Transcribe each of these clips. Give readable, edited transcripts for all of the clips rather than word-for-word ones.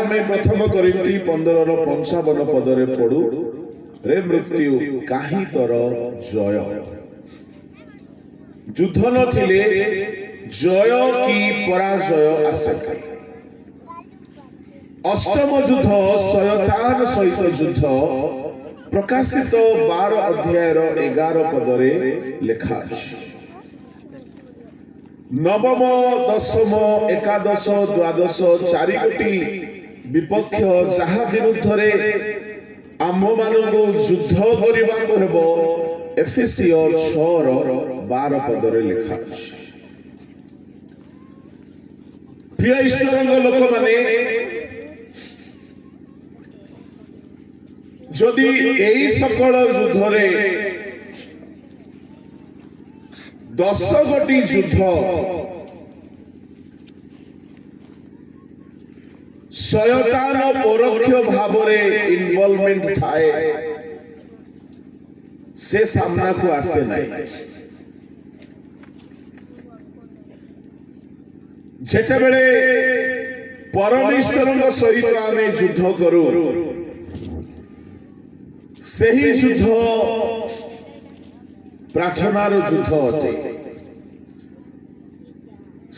आमे प्रथम करिन्थी 15:55 पदरे पढु रे मृत्यु काहि तर जय युद्ध नथिले जय कि पराजय आशंका अष्टम युद्ध शयतान सहित युद्ध प्रकाशित 12 अध्याय 11 पदरे लिखा अछि नवम दशम एकादश द्वादश चारिगोटी विपक्ष जहा विरुद्ध रे आम मानकु युद्ध करिबा को हेबो एफेसियो 6:12 पदरे लिखा अछि प्रिय ईश्वरंग लोक माने जदि एई सकल युद्ध रे 10 गोटी युद्ध शयतान परोक्ष भाव रे इन्वॉल्वमेंट थाए से सामना को आसे नहीं जेते बेले परमेश्वर सहित आमे युद्ध करू सही युद्ध प्रार्थनार युद्ध अटे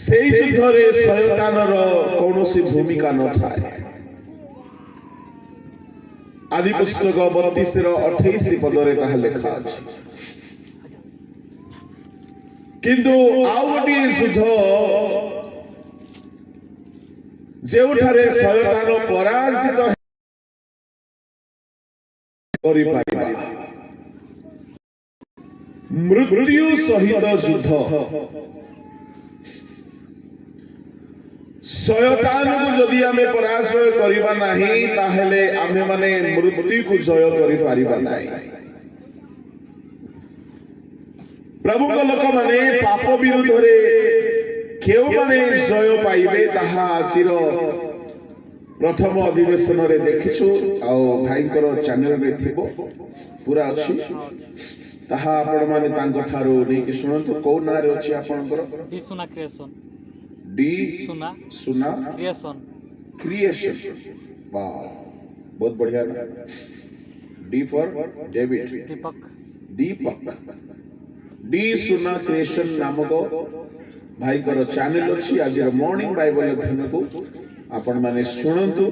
से युद्ध रे शयतानर कौनसी भूमिका न थाए आदि पुस्तक 32:28 पदरे ताहा लिखा अछि किंतु आउ गोटे युद्ध जेउठारे शयतान पराजित करि पारिबा मृत्यु सहित युद्ध शयतान को जदि आमे पराजय करिबा नाही ताहेले आमे माने मृत्यु को जय करि पारिबा नाही प्रभु को लोक माने पाप विरुद्ध रे केउ माने जय पाइबे ताहा आजिर प्रथम अधिवेशन रे देखिछु आ भाईकर चैनल रे थिबो पूरा अछि ताहा आपण माने तांको ठारो नै कि सुनंतु को ना रे अछि आपनकर डी सुना क्रिएशन डी सुना क्रिएशन वाह बहुत बढ़िया D for David Deepak D सुना क्रिएशन नामक भाई कर चैनल अछि आज मॉर्निंग बाइबल अध्ययन को आपण माने सुनंतु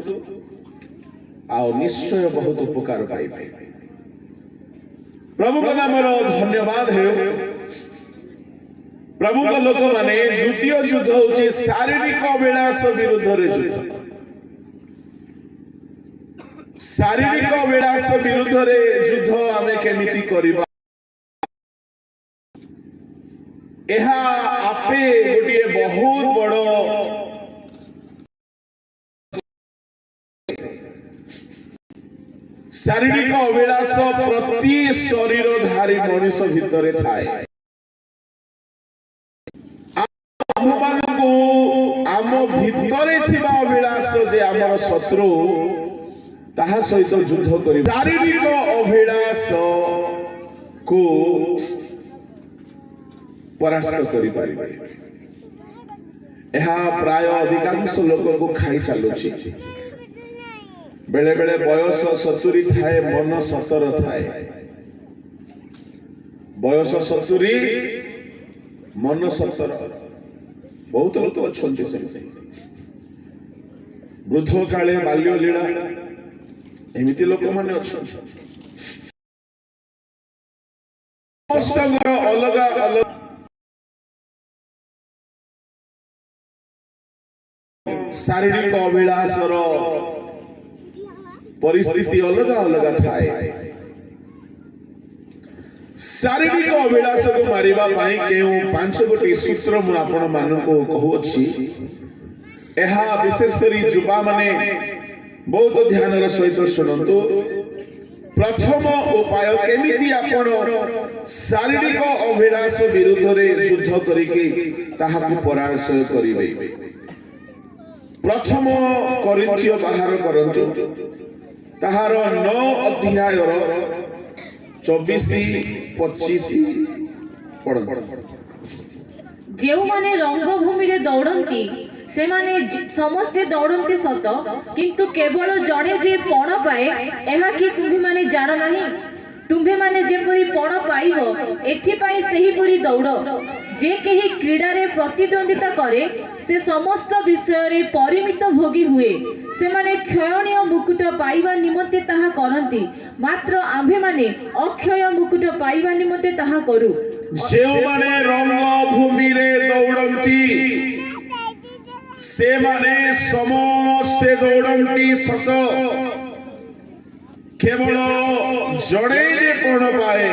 आ निश्चय बहुत उपकार पाइबे प्रभु का नाम धन्यवाद है प्रभु का लोक माने द्वितीय युद्ध होची शारीरिक अभिलाष विरुद्ध रे युद्ध शारीरिक अभिलाष विरुद्ध रे युद्ध आमे केमिति करिबा एहा आपे गोटे बहुत बड़ शारीरिक अभिलाष प्रति शरीरधारी मनुष्य भितरे थाए आम भितरे थिबा अभिलाष जे आमर शत्रु ताहा सहित युद्ध करि शारीरिक अभिलाष को परास्त करि पारिबे एहा प्राय अधिकांश लोक को खाई चालुछि बेले बेले बयस 70 थाए मन 17 थाए बयस 70 मन 17 बहुत लोक अच्छे सेमती वृद्ध काले बाल्य लीला एमिति लोक माने अच्छे अलग अलग शारीरिक अभिलाषर परिस्थिति अलग अलग थाए शारीरिक अभिलाष को मारिबा पाई केउ 5 गोटी सूत्र मु आपण मानको कहूछि एहा विशेष करी युवा माने बहुत ध्यान र सहित सुनंतु प्रथम उपाय केमिति आपण शारीरिक अभिलाष विरुद्ध रे युद्ध करिके ताहाकु पराजय करिवे प्रथम कोरिन्थियो बाहर करंतु ताहार 9 अध्याय 24-25 पढ़ जेउ माने रंगभूमि रे दौड़ंती से माने समस्ते दौड़ते सत किंतु केवल जड़े जे पण पाए यह कि तुम्हें माने जान नहीं तुम्भे माने जेपरी पण पाइब एथिपाई सेहीपरी दौड़ जे केही क्रीडा रे प्रतिद्वंदिता करे से समस्त विषय रे परिमित भोगी हुए से माने क्षयणीय मुकुट पाइबा निमंते ताहा करंती मात्र आम्भे माने अक्षय मुकुट पाइबा निमंते ताहा करू जे माने रंग भूमि रे दौड़ंती से माने समस्ते दौड़ंती सत केवल जड़े रे पण पाए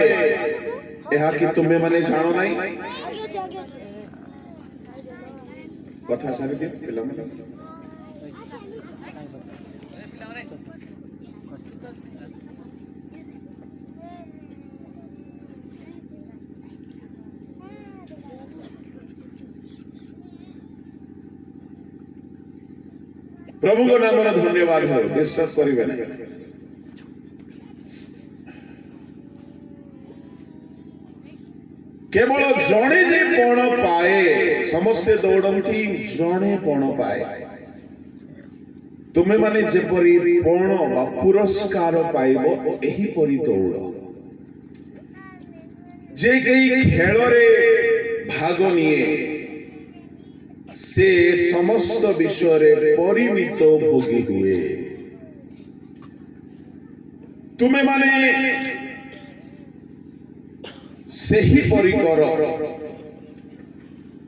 यह कि तुम्हें माने जानो नहीं कथा सारी दिन पिला माने प्रभु को नाम धन्यवाद हो डिस्टर्ब करिवे नहीं केवल जड़े जे पण पाए समस्ते दौड़ती जड़े पण पाए तुम्हें माने जेपरी पण बा पुरस्कार पाइबो एही परी दौड़ जे कई खेल रे भाग निये से समस्त विषय रे परिमित भोगी हुए तुम्हें माने सेही परिकर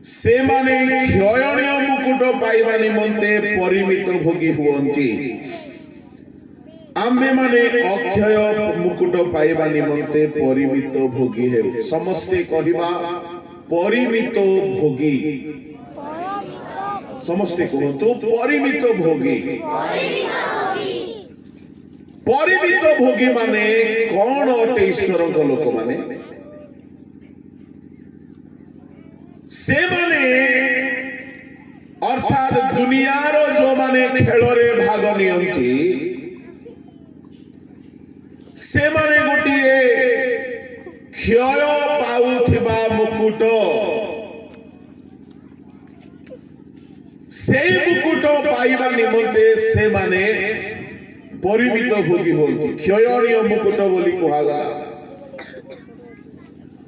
से माने क्षयणीय मुकुट पाइबा निमंते परिमित भोगी हुअंती आमे माने अक्षय मुकुट पाइबा निमंते परिमित भोगी हे समस्ते कहिबा परिमित भोगी समस्ते कहतो परिमित भोगी परिमित भोगी माने कौन अटे ईश्वर लोक माने से माने अर्थात दुनियार जो माने खेल रे भाग नियंती से माने गोटिए क्षय पाउथिबा मुकुट से मुकुट पाइबा निमंते से माने परिमित भोगी होती क्षयणीय मुकुट बोली कहागला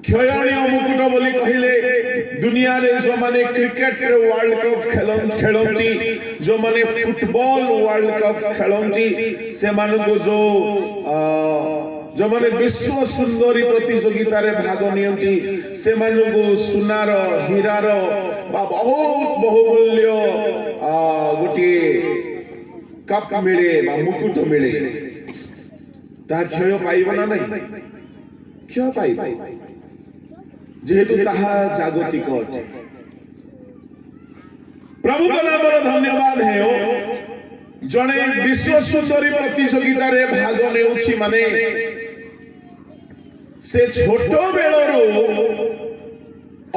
क्षयणीय मुकुट बोली कहले दुनिया रे जो माने क्रिकेट रे वर्ल्ड कप खेलंती जो माने फुटबॉल वर्ल्ड कप खेलंती से मान को जो माने विश्व सुंदरी प्रतियोगिता रे भाग नियंती से मान को सुनार हीरार बा बहुत बहुमूल्य गोटे कप मिले बा मुकुट मिले ता क्षय पाइब ना नहीं क्षय पाइब जेहेतु ताहा जागतिक अटे प्रभु को नाम धन्यवाद है जड़े विश्व सुंदरी प्रतियोगिता रे भाग नेउछि माने से छोट बेलरू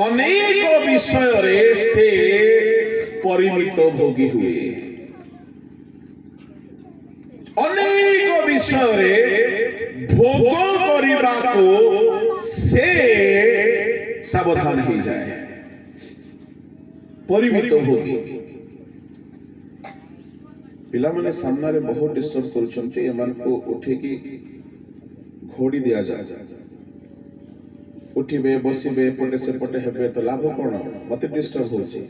अनेक विषय रे से परिमित भोगी हुए अनेक विषय रे भोग करिबा को से सावधान हो जाए परिमित भोगी पिला माने सामना रे बहुत डिस्टर्ब करछन्ते एमान को उठे की घोड़ी दिया जाए उठिबे बसिबे पटे से पटे हेबे तो लाभ कोन मते डिस्टर्ब होछि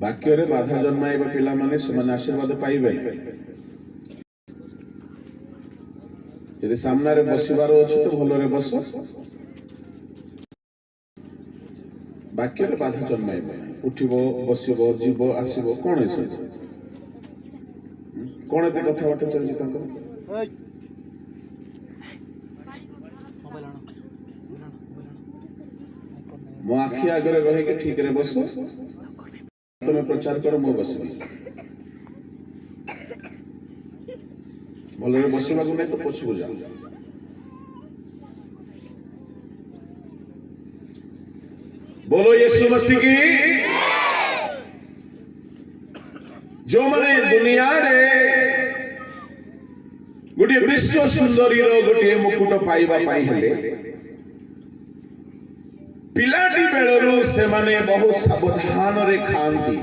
वाक्य रे बाधा जन्माइबा पिला माने समान आशीर्वाद पाइबे नै यदि सामना रे बसिबार अछि तो भलो रे बस वाक्य रे बाधा जन्माइबे उठिबो बसिबो जीवो आसीबो कोन एसे कोन एते कथा बाटे चलछि ताको मो आखि आगे रहे के ठीक रे बस तुम प्रचार कर मो बसबी भले बसवा को नहीं तो पछू जाओ बोलो यीशु मसीह की जो माने दुनिया रे गोटे विश्व सुंदरी रो गोटे मुकुट पाइबा पाई हेले पिलाटी बेलरू से माने बहुत सावधान रे खाती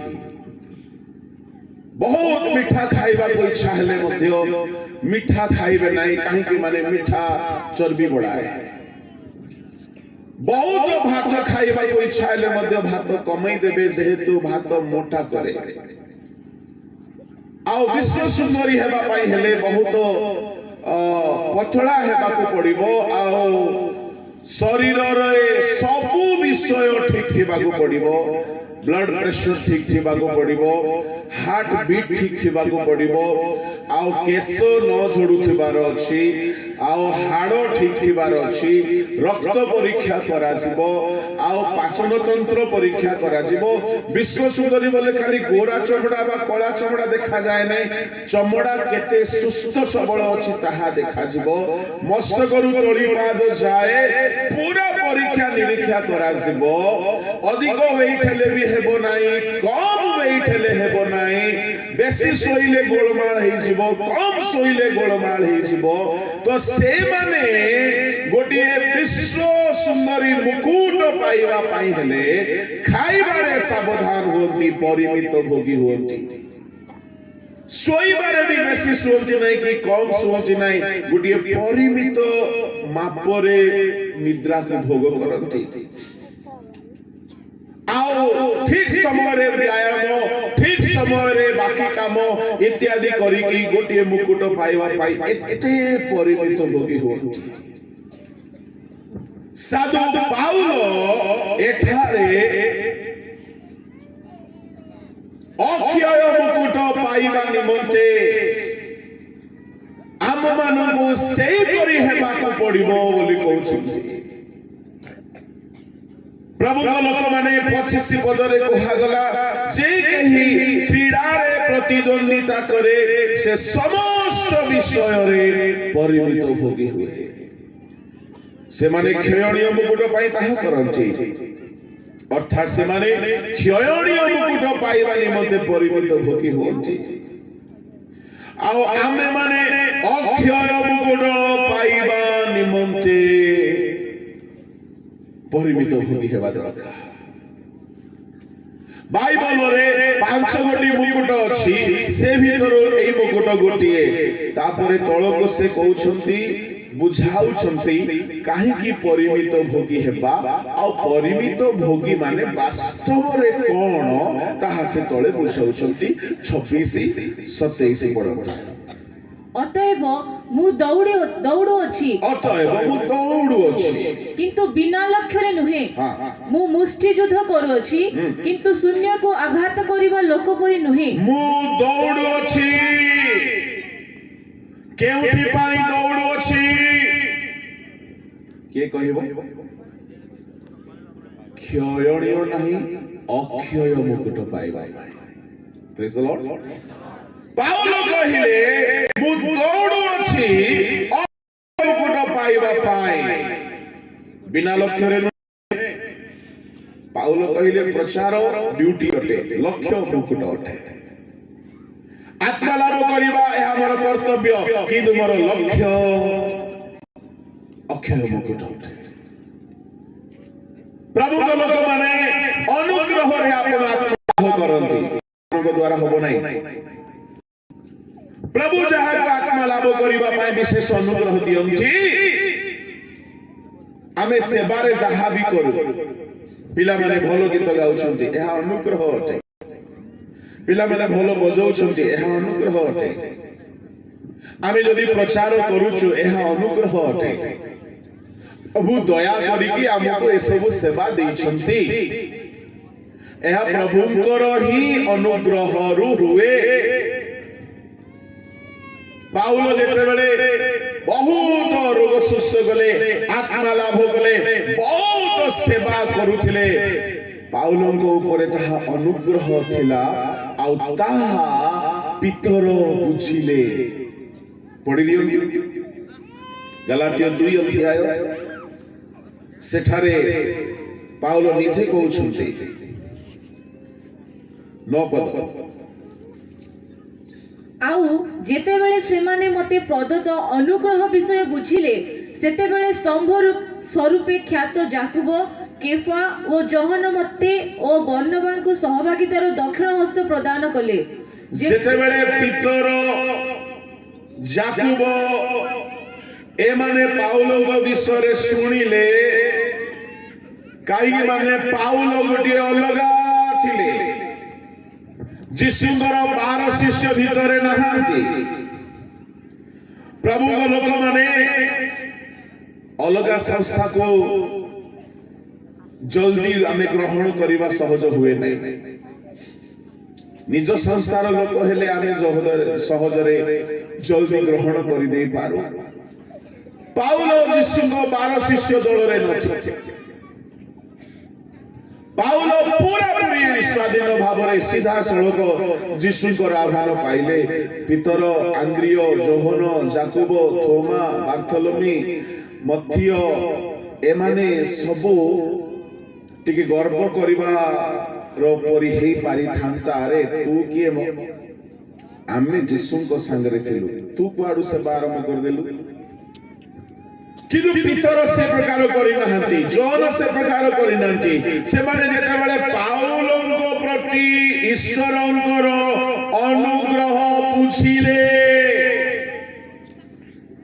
बहुत मीठा खाइबा को इच्छा हेले मध्य मीठा खाइबे नाही काहे कि माने मीठा चर्बी बढ़ाए बहुत भात खाइबा को इच्छा हेले मध्य भात कमई देबे जेहेतु भात मोटा करे आउ विश्व सुंदरी हेबा पाई हेले बहुत पतला हेबा को पड़िबो आउ शरीर रे सबु विषय ठीक थिबाको पड़िबो ब्लड प्रेशर ठीक थिबाको पड़िबो हार्ट बीट ठीक थिबाको पड़िबो आउ केस न झड़ुथिबार अछि आउ हाड़ ठीक थिबार अछि रक्त परीक्षा कराजिबो आउ पाचन तंत्र परीक्षा कराजिबो विश्व सुंदरी बोले खाली गोरा चमड़ा बा कला चमड़ा देखा जाय नै चमड़ा केते सुस्त सबल अछि ताहा देखा जिवो मस्तकरु तळी पाद जाए पूरा परीक्षा निरीक्षा कराजिबो अधिक वेट हेले भी हेबो नाही कम वेट हेले हेबो नाही बेसी सोइले गोलमाल हेइ जिवो कम सोइले गोलमाल हेइ जिवो तो से माने गोटिए विश्व सुंदरी मुकुट पाइबा पाई हेले खाइबारे सावधान होती परिमित भोगी होती सोइबारे भी बेसी सोती नहीं कि कम सोती नहीं गोटिए परिमित मापरे निद्रा को भोग करती आओ ठीक समय रे व्यायाम ठीक समय रे बाकी काम इत्यादि करी की गोटिए मुकुट पाइबा पाई एते परिमित भोगी होती साधु पाउलो एठारे अक्षय मुकुट पाइबा निमंते आम मानकु सेही परि हेबाको पड़िबो बोली कहउछन्ति प्रभु लोक माने 25 पदरे कहा गला जे कही क्रीड़ा रे प्रतिद्वंदिता करे से समस्त विषय रे परिमित भोगी हुए से माने क्षयणीय मुकुट पाई ताहा करंती अर्थात से माने क्षयणीय मुकुट पाइबा निमंते परिमित भोगी होंती आउ आमे माने अक्षय मुकुट पाइबा निमंते परिमित भोगी हेबा दरकार बाइबल रे 5 गोटी मुकुट अछि से भीतर एई मुकुट गोटिए तापरे तळको से कहउछंती बुझाउछंती काहे की परिमित भोगी हेबा आ परिमित भोगी माने वास्तव रे कोन ताहा से तळे बुझाउछंती 26-27 पढंतु अतएव मु दौड़ो अछि किंतु बिना लक्ष्य रे नुहे मु मुष्टि युद्ध करू अछि किंतु शून्य को आघात करिबा लोक परि नुहे मु दौड़ो अछि केउठी पाई दौड़ो अछि के कहिबो क्षयणीय नहीं अक्षय मुकुट पाइबा प्रेज द लॉर्ड पाउलो कहिले मु दौड़ो अछि मुकुट पाइबा पाई बिना लक्ष्य रे पाउलो कहिले प्रचार ड्यूटी अटे लक्ष्य मुकुट अटे आत्मा लाभ करिबा या हमर कर्तव्य किंतु मोर लक्ष्य अक्षय मुकुट अटे प्रभु को लोक माने अनुग्रह रे आपण आत्मा लाभ करंती आपन द्वारा होबो नाही प्रभु जहा को आत्मा लाभ करिबा पाए विशेष अनुग्रह दियंती आमे सेवारे जहा भी करू पिला माने भलो गीत गाउछंती एहा अनुग्रह अटे पिला माने भलो बजाउछंती एहा अनुग्रह अटे आमे जदी प्रचार करूछु एहा अनुग्रह अटे प्रभु दया करी कि हमको ए सब सेवा देइछंती एहा प्रभुंकर ही अनुग्रह रु हुए पाउलो जेते बेले बहुत रोग सुस्थ गले आत्मा लाभ गले बहुत सेवा करूथिले पाउलो को ऊपर ताहा अनुग्रह थिला आ ताहा पितर बुझिले पढि दियंती गलातिया 2 अध्याय सेठारे पाउलो निजे कहउछंती 9 पद आउ जेते बेले से माने मते प्रदत्त अनुग्रह विषय बुझिले सेते बेले स्तंभ स्वरूपे ख्यात जाकुब କେଫା ଓ ଜହନ ମତେ ଓ ବର୍ଣ୍ଣବାଙ୍କୁ ସହଭାଗିତାର ଦକ୍ଷିଣ ହସ୍ତ ପ୍ରଦାନ କଲେ। ଯେତେବେଳେ ପିତର ଯାକୁବ ଏମାନେ ପାଉଲଙ୍କ ବିଷୟରେ ଶୁଣିଲେ, କାହିଁକି ମାନେ ପାଉଲ ଗୋଟିଏ ଅଲଗା ଥିଲେ, ଯୀଶୁଙ୍କର 12 ଶିଷ୍ୟ ଭିତରେ ନାହାନ୍ତି। ପ୍ରଭୁଙ୍କ ଲୋକମାନେ ଅଲଗା ସଂସ୍ଥାକୁ ଜଲ୍ଦି ଆମେ ଗ୍ରହଣ କରିବା ସହଜ ହୁଏ ନାହିଁ। ନିଜ ସଂସ୍ଥାର ଲୋକ ହେଲେ ଆମେ ସହଜରେ ଜଲ୍ଦି ଗ୍ରହଣ କରିଦେଇ ପାରୁ। ପାଉଲ ଯୀଶୁଙ୍କ 12 ଶିଷ୍ୟ ଦଳରେ ନଥିଲେ। ପାଉଲ ପୁରାପୁରି ସ୍ୱାଧୀନ ଭାବରେ ସିଧାସଳଖ ଯୀଶୁଙ୍କର ଆହ୍ୱାନ ପାଇଲେ। ପିତର, ଆନ୍ଦ୍ରିୟ, ଯୋହନ, ଯାକୁବ, ଥୋମା, ବାର୍ଥଲୋମୀ, ମଥିୟ ଏମାନେ ସବୁ ଟିକେ ଗର୍ବ କରିବାର ପରି ହେଇ ପାରିଥାନ୍ତା, ଆରେ ତୁ କିଏ ମ? ଆମେ ଯୀଶୁଙ୍କ ସାଙ୍ଗରେ ଥିଲୁ, ତୁ କୁଆଡୁ ସେବା ଆରମ୍ଭ କରିଦେଲୁ? କିନ୍ତୁ ପିତର ସେ ପ୍ରକାର କରିନାହାନ୍ତି, ଜୋହନ ସେ ପ୍ରକାର କରିନାହାନ୍ତି। ସେମାନେ ଯେତେବେଳେ ପାଉଲଙ୍କ ପ୍ରତି ଈଶ୍ୱରଙ୍କର ଅନୁଗ୍ରହ ବୁଝିଲେ,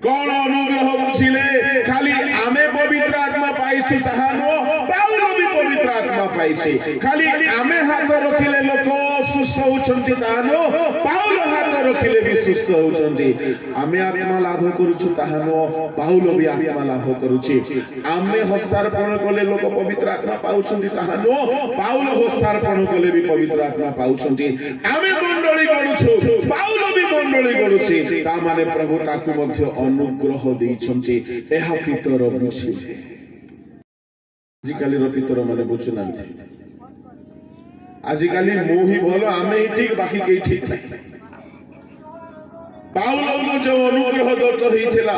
କଣ ଅନୁଗ୍ରହ ବୁଝିଲେ? ଖାଲି ଆମେ ପବିତ୍ର ଆତ୍ମା ପାଇଛୁ ତାହା ନୁହଁ, ପାଉଲ ବି ପବିତ୍ର ଆତ୍ମା ପାଇଛି। ଖାଲି ଆମେ ହାତ ରଖିଲେ ଲୋକ ସୁସ୍ଥ ହଉଛନ୍ତି ତାହା ନୁହଁ, ପାଉଲ ହାତ ରଖିଲେ ବି ସୁସ୍ଥ ହଉଛନ୍ତି। ଆମେ ଆତ୍ମା ଲାଭ କରୁଛୁ ତାହା ନୁହଁ, ପାଉଲ ବି ଆତ୍ମା ଲାଭ କରୁଛି। ଆମେ ହସ୍ତାର୍ପଣ କଲେ ଲୋକ ପବିତ୍ର ଆତ୍ମା ପାଉଛନ୍ତି ତାହା ନୁହଁ, ପାଉଲ ହସ୍ତାର୍ପଣ କଲେ ବି ପବିତ୍ର ଆତ୍ମା ପାଉଛନ୍ତି। ଆମେ ମଣ୍ଡଳୀ ଗଢୁଛୁ, ପାଉଲ ବି ମଣ୍ଡଳୀ ଗଢୁଛି। ତା ମାନେ ପ୍ରଭୁ ତାକୁ ମଧ୍ୟ ଅନୁଗ୍ରହ ଦେଇଛନ୍ତି। ଏହା ପିତର ବୁଝିଲେ। ଆଜିକାଲିର ପିତର ମାନେ ବୁଝୁନାହାନ୍ତି। ଆଜିକାଲି ମୁଁ ହିଁ ଭଲ, ଆମେ ହିଁ ଠିକ, ବାକି କେହି ଠିକ ନାହିଁ। ପାଉଲଙ୍କୁ ଯୋଉ ଅନୁଗ୍ରହ ଦତ୍ତ ହେଇଥିଲା,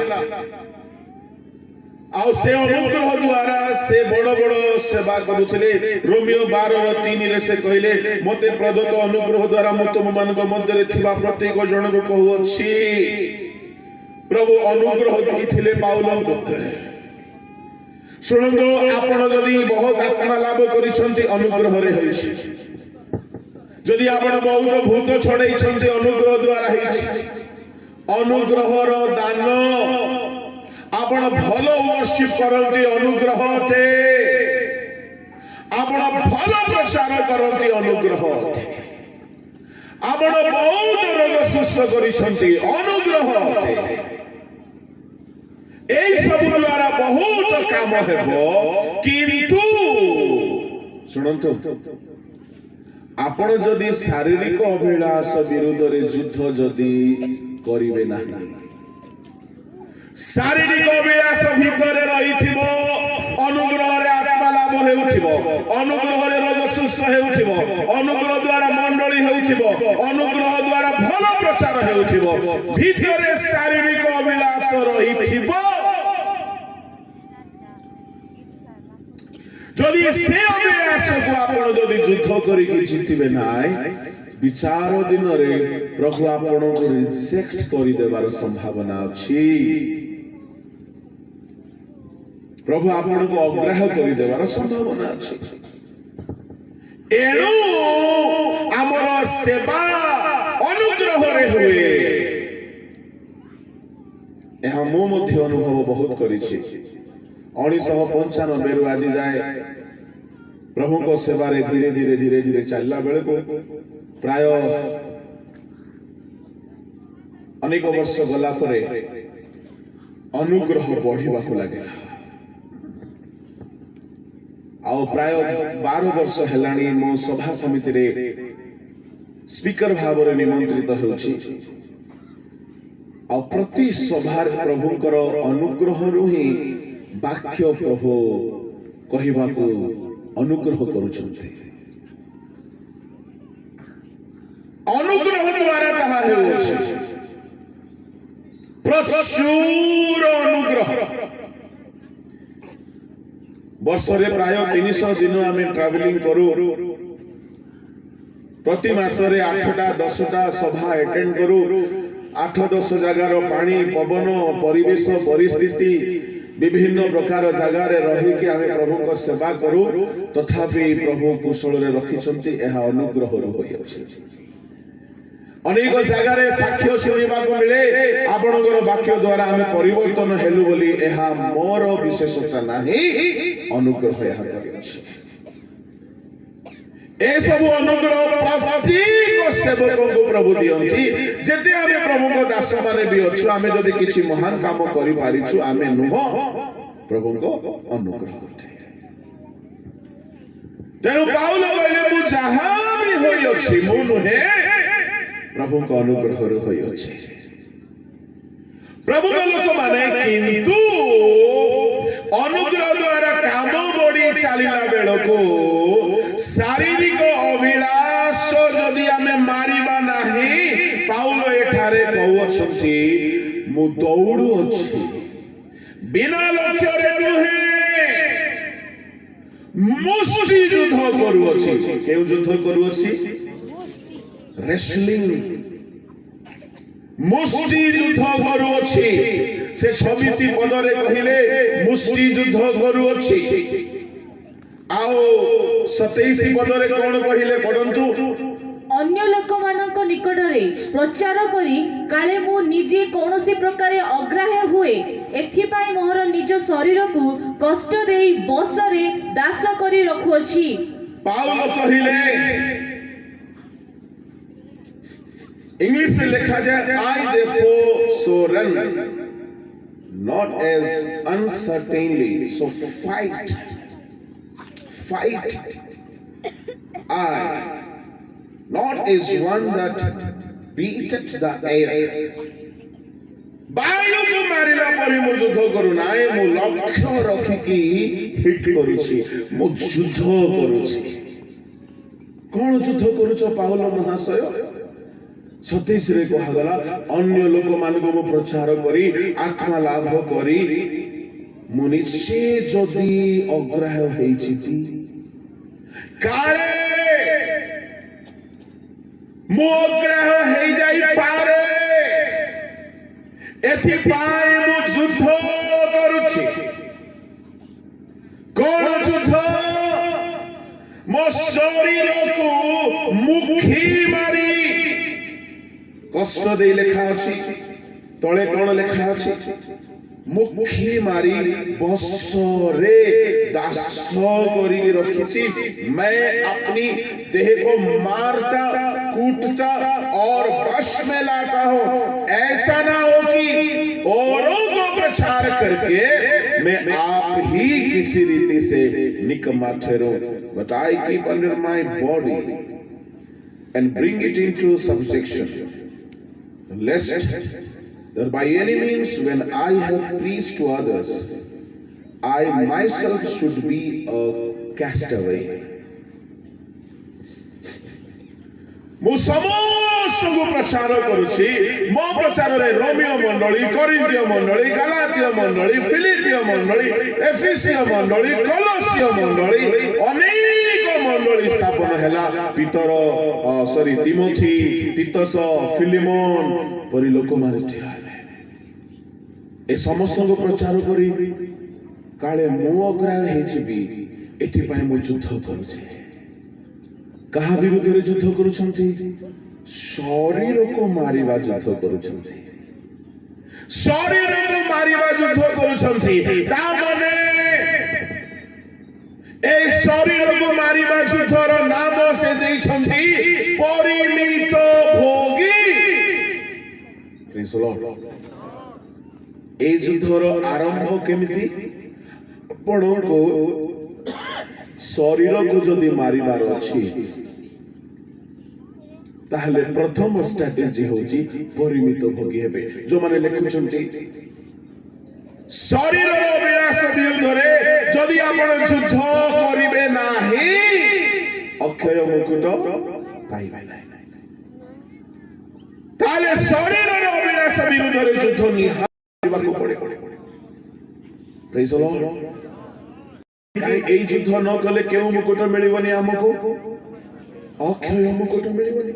ଆଉ ସେ ଅନୁଗ୍ରହ ଦ୍ୱାରା ସେ ବଡ ବଡ ସେବା କରୁଥିଲେ। ରୋମିଓ 12:3 ସେ କହିଲେ, ମତେ ପ୍ରଦତ୍ତ ଅନୁଗ୍ରହ ଦ୍ୱାରା ମୁଁ ତୁମମାନଙ୍କ ମଧ୍ୟରେ ଥିବା ପ୍ରତ୍ୟେକ ଜଣକୁ କହୁଅଛି। ପ୍ରଭୁ ଅନୁଗ୍ରହ ଦେଇଥିଲେ ପାଉଲଙ୍କୁ। ଶୁଣନ୍ତୁ, ଆପଣ ଯଦି ବହୁତ ଆତ୍ମା ଲାଭ କରିଛନ୍ତି, ଅନୁଗ୍ରହରେ ହେଇଛି। ଯଦି ଆପଣ ବହୁତ ଭୂତ ଛଡେଇଛନ୍ତି, ଅନୁଗ୍ରହ ଦ୍ୱାରା ହେଇଛି। ଅନୁଗ୍ରହର ଦାନ। ଆପଣ ଭଲ ୱର୍ସିପ କରନ୍ତି, ଅନୁଗ୍ରହ ଅଟେ। ଆପଣ ଭଲ ପ୍ରଚାର କରନ୍ତି, ଅନୁଗ୍ରହ ଅଟେ। ଆପଣ ବହୁତ ରୋଗ ସୁସ୍ଥ କରିଛନ୍ତି, ଅନୁଗ୍ରହ ଅଟେ। এই ସବୁ ଦ୍ୱାରା ବହୁତ କାମ ହେବ। କିନ୍ତୁ ଶୁଣନ୍ତୁ, ଆପଣ ଯଦି ଶାରୀରିକ ଅଭିଳାଷ ବିରୁଦ୍ଧରେ ଯୁଦ୍ଧ ଯଦି କରିବେ ନାହିଁ, ଶାରୀରିକ ଅଭିଳାଷ ଭିତରେ ରହିଥିବ, ଅନୁଗ୍ରହରେ ଆତ୍ମା ଲାଭ ହେଉଥିବ, ଅନୁଗ୍ରହରେ ରୋଗ ସୁସ୍ଥ ହେଉଥିବ, ଅନୁଗ୍ରହ ଦ୍ୱାରା ମଣ୍ଡଳୀ ହେଉଥିବ, ଅନୁଗ୍ରହ ଦ୍ୱାରା ଭଲ ପ୍ରଚାର ହେଉଥିବ, ଭିତରେ ଶାରୀରିକ ଅଭିଳାଷ ରହିଥିବ। যদি সে অভিলাষକୁ ଆପଣ ଯଦି ଯୁଦ୍ଧ କରିକି ଜିତିବେ ନାହିଁ, ବିଚାର ଦିନରେ ପ୍ରଭୁ ଆପଣଙ୍କୁ ରିଜେକ୍ଟ କରିଦେବାର ସମ୍ଭାବନା ଅଛି। ପ୍ରଭୁ ଆପଣଙ୍କୁ ଅଗ୍ରାହ୍ୟ କରିଦେବାର ସମ୍ଭାବନା ଅଛି। ଏଣୁ ଆମର ସେବା ଅନୁଗ୍ରହରେ ହୁଏ। ଏହା ମୁଁ ମଧ୍ୟ ଅନୁଭବ ବହୁତ କରିଛି। 1995 ଆଜି ଯାଏ ପ୍ରଭୁଙ୍କ ସେବାରେ ଧୀରେ ଧୀରେ ଧୀରେ ଧୀରେ ଚାଲିଲା ବେଳକୁ ପ୍ରାୟ ଅନେକ ବର୍ଷ ଗଲା ପରେ ଅନୁଗ୍ରହ ବଢିବାକୁ ଲାଗିଲା। ଆଉ ପ୍ରାୟ 12 ବର୍ଷ ହେଲାଣି ମୁଁ ସଭା ସମିତିରେ ସ୍ପିକର ଭାବରେ ନିମନ୍ତ୍ରିତ ହେଉଛି। ଆଉ ପ୍ରତି ସଭାରେ ପ୍ରଭୁଙ୍କର ଅନୁଗ୍ରହରୁ ହିଁ ବାକ୍ୟ ପ୍ରଭୁ କହିବାକୁ ଅନୁଗ୍ରହ କରୁଛନ୍ତି। ଅନୁଗ୍ରହ ଦ୍ୱାରା ତାହା ହେଉଛି ପ୍ରଚୁର ଅନୁଗ୍ରହ। ବର୍ଷରେ ପ୍ରାୟ 300 ଦିନ ଆମେ ଟ୍ରାଭେଲିଂ କରୁ। ପ୍ରତି ମାସରେ 8ଟା 10ଟା ସଭା ଆଟେଣ୍ଡ କରୁ। 8-10 ଜାଗାର ପାଣି, ପବନ, ପରିବେଶ, ପରିସ୍ଥିତି विभिन्न प्रकार जगार रही आम प्रभु को सेवा करूँ तथापि प्रभु कुशल रखिंट यह अनुग्रह अनेक जगार साक्ष्य शुणा मिले आपणकर वाक्य द्वारा आम परिवर्तन हेलु बोली यह मोर विशेषता नहीं अनुग्रह यह सब अनुग्रह प्रत्येक सेवक को प्रभु दियंती जेते आमे प्रभु को दास माने भी अच्छु आमे जदि किछि महान काम करि पारिछु आमे नुह प्रभु को अनुग्रह होते तेनु पाउल कहले मु जहां भी होई अछि मु नुहे प्रभु को अनुग्रह रे होई अछि प्रभु को लोक माने किंतु अनुग्रह द्वारा काम बढ़ी चलला बेल को शारीरिक अभिलाष जदि आमे मारिबा नाही पाउल एठारे कहउछंती मु दौड़ू अछि बिना लक्ष्य रे नुहे मुष्टि युद्ध करू अछि केउ युद्ध करू अछि रेसलिंग मुष्टि युद्ध करू अछि से 26 पदरे कहिले मुष्टि युद्ध करू अछि आओ 27 पदरे कोन कहिले पढंतु अन्य लोक मानक निकटरे प्रचार करी काले मु निजे कोनोसी प्रकारे अग्राह्य हुए एथि पाई मोहर निज शरीर को कष्ट देई बसरे दास करी रखुछि पाउल कहिले इंग्लिश में लिखा जाए आई therefore so run not as uncertainly so fight I not as one that beateth the air बायु को मारिला परि मु युद्ध करू नाय मु लक्ष्य रखी की हिट करूची मु युद्ध करूची कोन युद्ध करूछ पाउल महाशय 27 रे कहगला अन्य लोक मान को प्रचार करी आत्मा लाभ करी मु निश्चे जदि अग्राह्य होई छिपी काले मु अग्राह्य होई जाई पारे एथि पाई मु युद्ध करूछि कोन युद्ध मो शरीर को मुखी मारी कष्ट दे लिखा अछि तळे कोन लिखा अछि मुखी मारी बसरे दास करी रखिछि मैं अपनी देह को मारता कूटता और वश में लाता हूं ऐसा ना हो कि औरों को प्रचार करके मैं आप ही किसी रीति से निकम्मा ठहरूं but I keep under my body and bring it into subjection lest that by any means when I have preached to others I myself should be a castaway मु समस्त को प्रचार करूछि मो प्रचार रे रोमियो मंडली कोरिन्थिय मंडली गलातिय मंडली फिलिपिय मंडली एफेसिय मंडली कोलोसिय मंडली अनेक मंडली स्थापन हैला पीतर तिमोथी तीतस फिलिमोन परि लोक माने थियाले ए समस्त को प्रचार करी काले मु अग्राह्य हे छिबी एथि पय मु युद्ध करूछि कहा विरुद्ध रे युद्ध करूछंती शरीर को मारिबा युद्ध करूछंती शरीर को मारिबा युद्ध करूछंती ता माने ए शरीर को मारिबा युद्धर नाम से देछंती परिमित भोगी प्रेज लॉर्ड ए युद्धर आरंभ केमिति आपण को शरीर को जदि मारिबार अछि ताहले प्रथम स्ट्रेटेजी होची परिमित भोगी हेबे जो माने लेखुचंती शरीर रो विलास विरुद्ध रे जदि आपण युद्ध करिवे नाही अक्षय मुकुट पाइबे नाही ताहले शरीर रो विलास विरुद्ध रे युद्ध निहारिबा को पड़े प्रेज द लॉर्ड ए युद्ध न कले केउ मुकुट मिलिबनी हमको अक्षय मुकुट मिलिबनी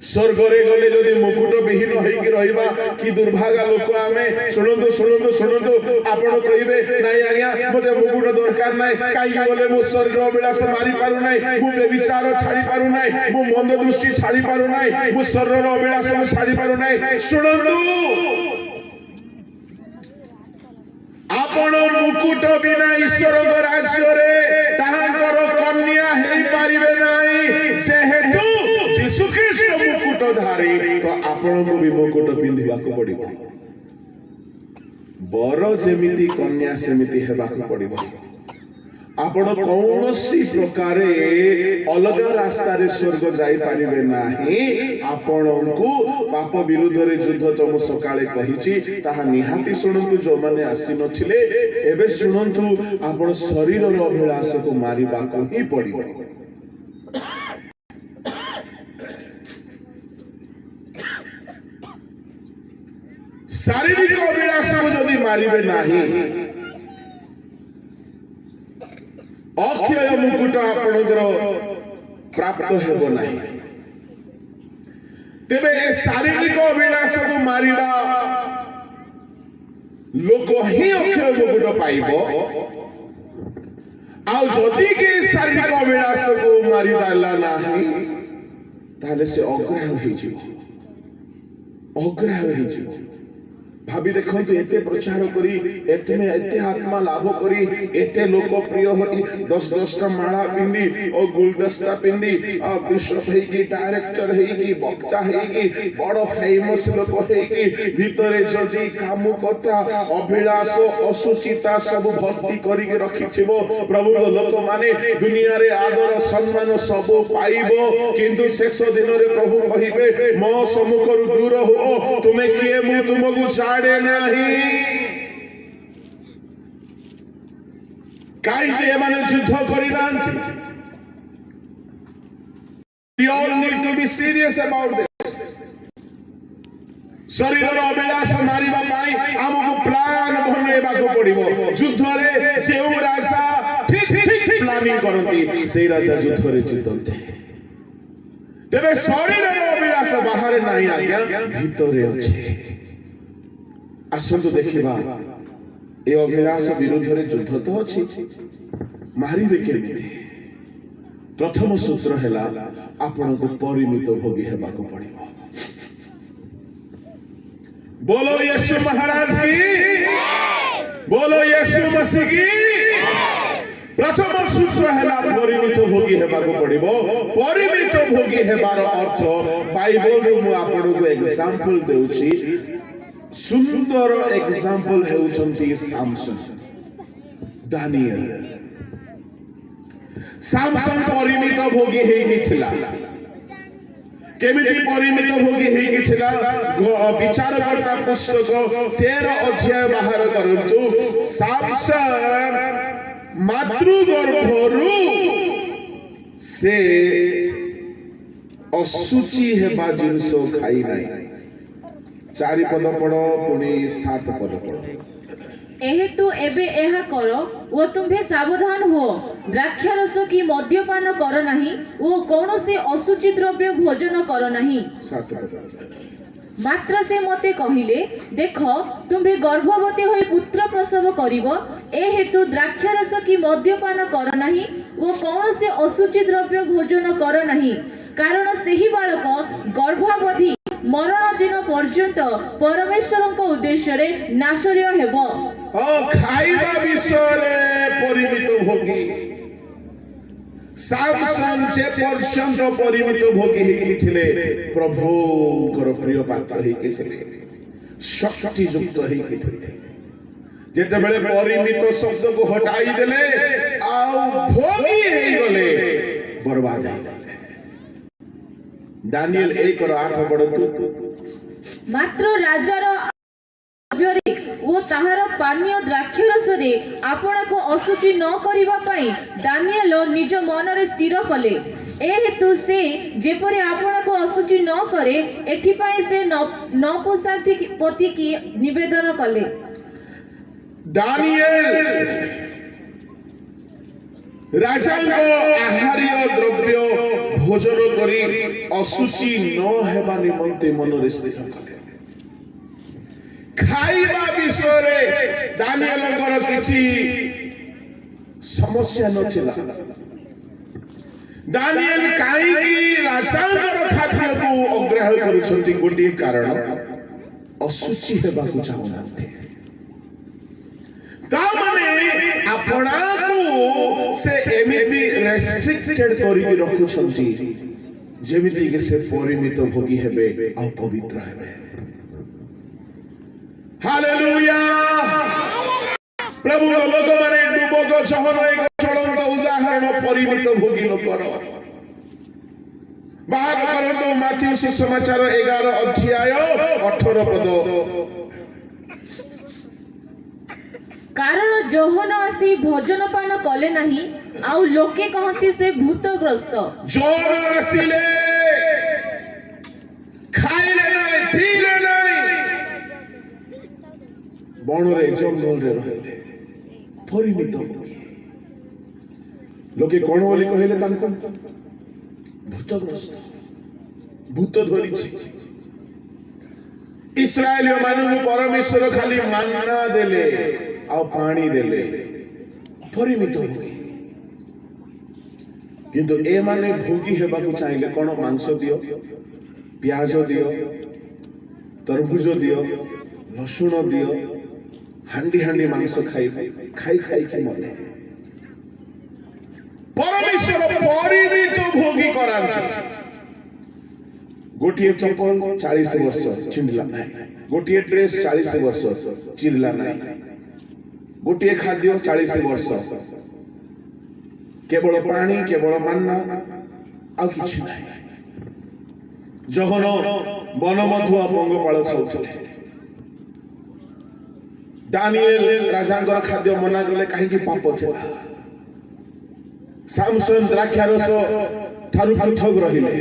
स्वर्गरे गले जदि मुकुट विहीन होइकी रहिबा कि दुर्भागा लोक आमे सुनंदु सुनंदु सुनंदु आपण कहिबे नाही आज्ञा मते मुकुट दरकार नाही काई गले मो शरीर अभिलाष मारी पारु नाही मु बेविचार छाड़ी पारु नाही मु मंद दृष्टि छाड़ी पारु नाही मु शरीर अभिलाष छाड़ी पारु नाही सुनंदु आपण मुकुट बिना ईश्वर राज्य रे ताहाकर कन्या हेई पारिबे नाही जेहेतु यीशु ख्रीष्ट मुकुट धारी तो आपण को भी मुकुट पिंधिबा को पड़िबो बर जेमिति कन्या सेमिति हेबा को पड़िबो आपण कौनसी प्रकारे अलग रास्ता रे स्वर्ग जाई पारिबे नाही आपण को पाप विरुद्ध रे युद्ध तो मु सकाळे कहिछि ताहा निहाती सुनंतु जो माने आसी नथिले एबे सुनंतु आपण शरीर रो अभिलाष को मारिबा को ही पड़िबो शारीरिक अभिलाष को यदि मारिबे नाही अक्षय मुकुट आपणकर प्राप्त हेबो नाही तेबे ए शारीरिक अभिलाष को मारिबा लोक ही अक्षय मुकुट पाइबो आउ जदि के शारीरिक अभिलाष को मारिबा नाही ताले से अग्राह होई जिवो भाभी देखंतु एते प्रचार करी एते आत्मा लाभ करी एते लोकप्रिय होई 10 टा माला पिंदी और गुलदस्ता पिंदी बिशप है की डायरेक्टर है की वक्ता है की बड़ फेमस लोक है की भीतरे जदी काम कथा अभिलाष असुचिता सब भर्ती करी के रखिथिबो प्रभु लोक माने दुनिया रे आदर सम्मान सब पाइबो किंतु शेष दिन रे प्रभु कहिबे मो सम्मुखरु दूर हो तुमे किए मु तुमको छाड़े नहीं काई दे माने युद्ध करि नांती we all need to be serious about this शरीर रो अभिलाष मारिबा पाई हमको प्लान बनेबा को पड़िबो युद्ध रे जेउ राजा ठीक ठीक प्लानिंग करंती सेई राजा युद्ध रे जितंते तेबे शरीर रो अभिलाष बाहर नाही आज्ञा भीतरे अछि आसंतु देखिबा ए अभिलाष विरुद्ध रे युद्ध तो अछि मारी देखे मिते प्रथम सूत्र हैला आपण को परिमित भोगी हेबा को पड़िबो बोलो यीशु महाराज की बोलो यीशु मसीह की प्रथम सूत्र हैला परिमित भोगी हेबा को पड़िबो परिमित भोगी हेबार अर्थ बाइबल रे मु आपण को एग्जांपल देउछि सुंदर एग्जांपल हेउचंती सामसन दानिएल सामसन परिमित भोगी हेकी थिला केमिति परिमित भोगी हेकी थिला विचारकर्ता पुस्तक 13 अध्याय बाहर करंतु सामसन मातृगर्भरु से असुचि हेबा जिंस खाई नाही 4 पद पढ़ो पुणी 7 पद पढ़ो एहेतु एबे एहा करो ओ तुम्भे सावधान हो द्राक्षारस की मद्यपान करो नहीं ओ कौनसी असुचि द्रव्य भोजन करो नहीं 7 पद मात्र से मते कहिले देखो तुम्भे गर्भवती होई पुत्र प्रसव करिवो ए हेतु द्राक्षारस की मद्यपान करो नहीं ओ कौनसी असुचि द्रव्य भोजन करो नहीं कारण सेही बालक गर्भावधि मरण दिन पर्यंत परमेश्वर उद्देश्य रे नाशर्य हेबो खाइबा विषय रे परिमित भोगी सामसन जे पर्यंत परिमित भोगी हेकी थिले प्रभुकर प्रिय पात्र हेकी थिले शक्ति युक्त हेकी थिले जेते बेले परिमित शब्द को हटाई देले आ भोगी हेई गले बर्बाद हेई गले दानिएल 1:8 पढ़तु मात्र राजार ओ ताहार पानीय द्राक्षरस रे आपण को असुचि न करिबा पई दानिएल निज मन रे स्थिर कले ए हेतु से जेपरि आपण को असुचि न करे एथि पई से न पोसाथि पति की निवेदन कले दानिएल राजा आहार्य द्रव्य भोजन करी असुचि न हेबा निमंते मन स्थिर कले खाइबा विषय दानिएलଙ୍କର କିଛି समस्या नथिला दानिएल काईकी राजाଙ୍କର खाद्य को अग्राह्य करूछंती गोटे कारण असुचि हेबा को चाहुनांते तामने अपना को से एमिति रेस्ट्रिक्टेड करी रखुछंती जेमिति के से परिमित भोगी हेबे आ पवित्र हेबे हालेलुया प्रभु लोक माने डुबक जहन एक चलंत उदाहरण परिमित भोगी लोकर बाहर करंतो माथ्यू सुसमाचार 11 अध्याय 18 पद कारण जोहन आसी भोजन पान कले नाही आउ लोके कहती से भूतग्रस्त जोहन आसीले खाइले नाही पीले नाही बणरे जंगल रे रहले परिमित भोगी लोके कोन बोली कहिले तांको भूतग्रस्त भूत धरिछि इस्राएलियो मानव परमेश्वर खाली मान्ना देले आ पानी देले परिमित भोगी किंतु ए माने भोगी हेबा को चाहिले कोन मांस दियो प्याज दियो तरबूज दियो लहसुन दियो हांडी हांडी मांस खाई खाई खाई के मरे परमेश्वर परिमित भोगी करांची गोटिए चप्पल 40 वर्ष छिंडला नाही गोटिए ड्रेस 40 वर्ष चिरला नाही गोटिए खाद्य 40 वर्ष केवल पानी केवल मान्ना आ किछि नाही जहन वनमधुआ पंगपाल खाउथले दानिएल राजांकर खाद्य मना गले काहे कि पाप थिला सामसन द्राक्षारस ठारू पृथक रहिले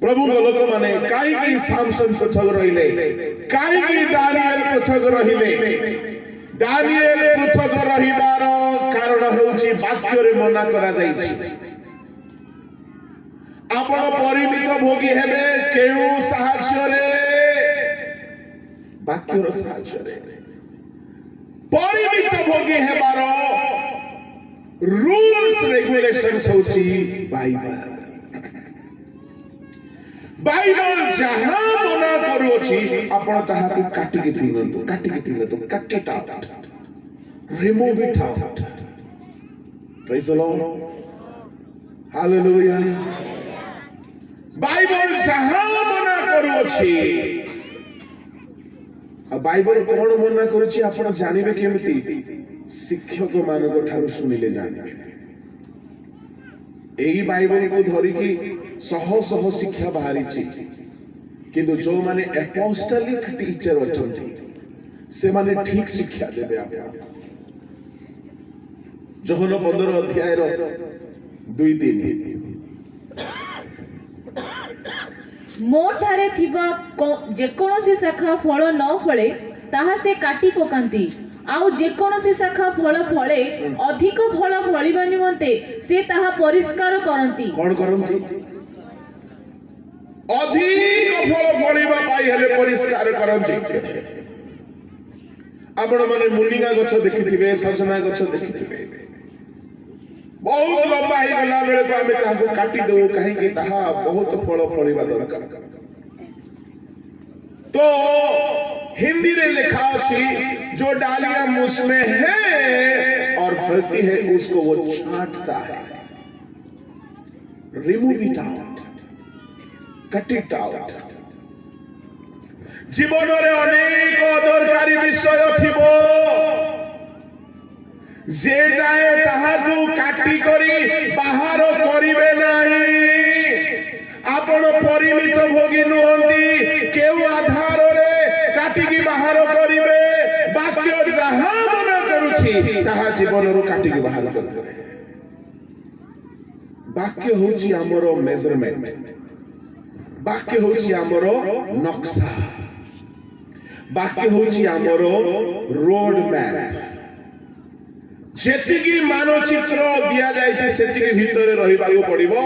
प्रभु लोक माने काहे कि सामसन पृथक रहिले काहे कि दानिएल पृथक रहिले दानिएल पृथक रहिबार कारण होउची वाक्य रे मना करा जाईछि आपण परिमित भोगी हेबे केउ साहाय्य रे वाक्य रो साहाय्य रे परिमित भोगी हेबार रूल्स रेगुलेशंस होची बाइबल बाइबल जहां मना करूची आपण ताहा को काटी के फिंगंतु cut it out remove it out praise the lord hallelujah Bible जहां मना करूची आ बाइबल कोन मना करूची आपण जानिबे केमिति शिक्षक मानको ठारू सुनिले जानिबे एही बाइबल को धरि की सह सह शिक्षा बाहरी छी किंतु जो माने एपोस्टोलिक टीचर अछंती से माने ठीक शिक्षा देबे आपण जोहन 15 अध्याय रो 2-3 मोठारे थिबा जे कोनोसी शाखा फल न फळे ताहा से काटी पकांती आउ जे कोनोसी शाखा फल फळे अधिक फल फळिबा निमंते से ताहा परिष्कार करंती कोन करंती अधिक फल फळिबा पाई हेले परिष्कार करंती आपण माने मुनिगा गछ देखिथिबे सजना गछ देखिथिबे बहुत लंबा ही गला बेले को आमे ताको काटी दो काहे कि ताहा बहुत फल फळिबा दरकार तो हिंदी रे लिखा अछि जो डालियां मुझ में है और फलती है उसको वो छांटता है remove it out cut it out जीवन रे अनेक दरकारी विषय थिबो जे जाए ताहाकू काटी करी बाहर करिवे नाही आपण परिमित भोगी नुहंती केउ आधार रे काटी की बाहर करिवे वाक्य जहां मना करूची ताहा जीवन रो काटी की बाहर करते वाक्य होची हमरो मेजरमेंट वाक्य होची हमरो नक्शा वाक्य होची हमरो रोड मैप जेतिकी मानचित्र दिया जाइए सेतिकी भितर रहिबागु पड़िबो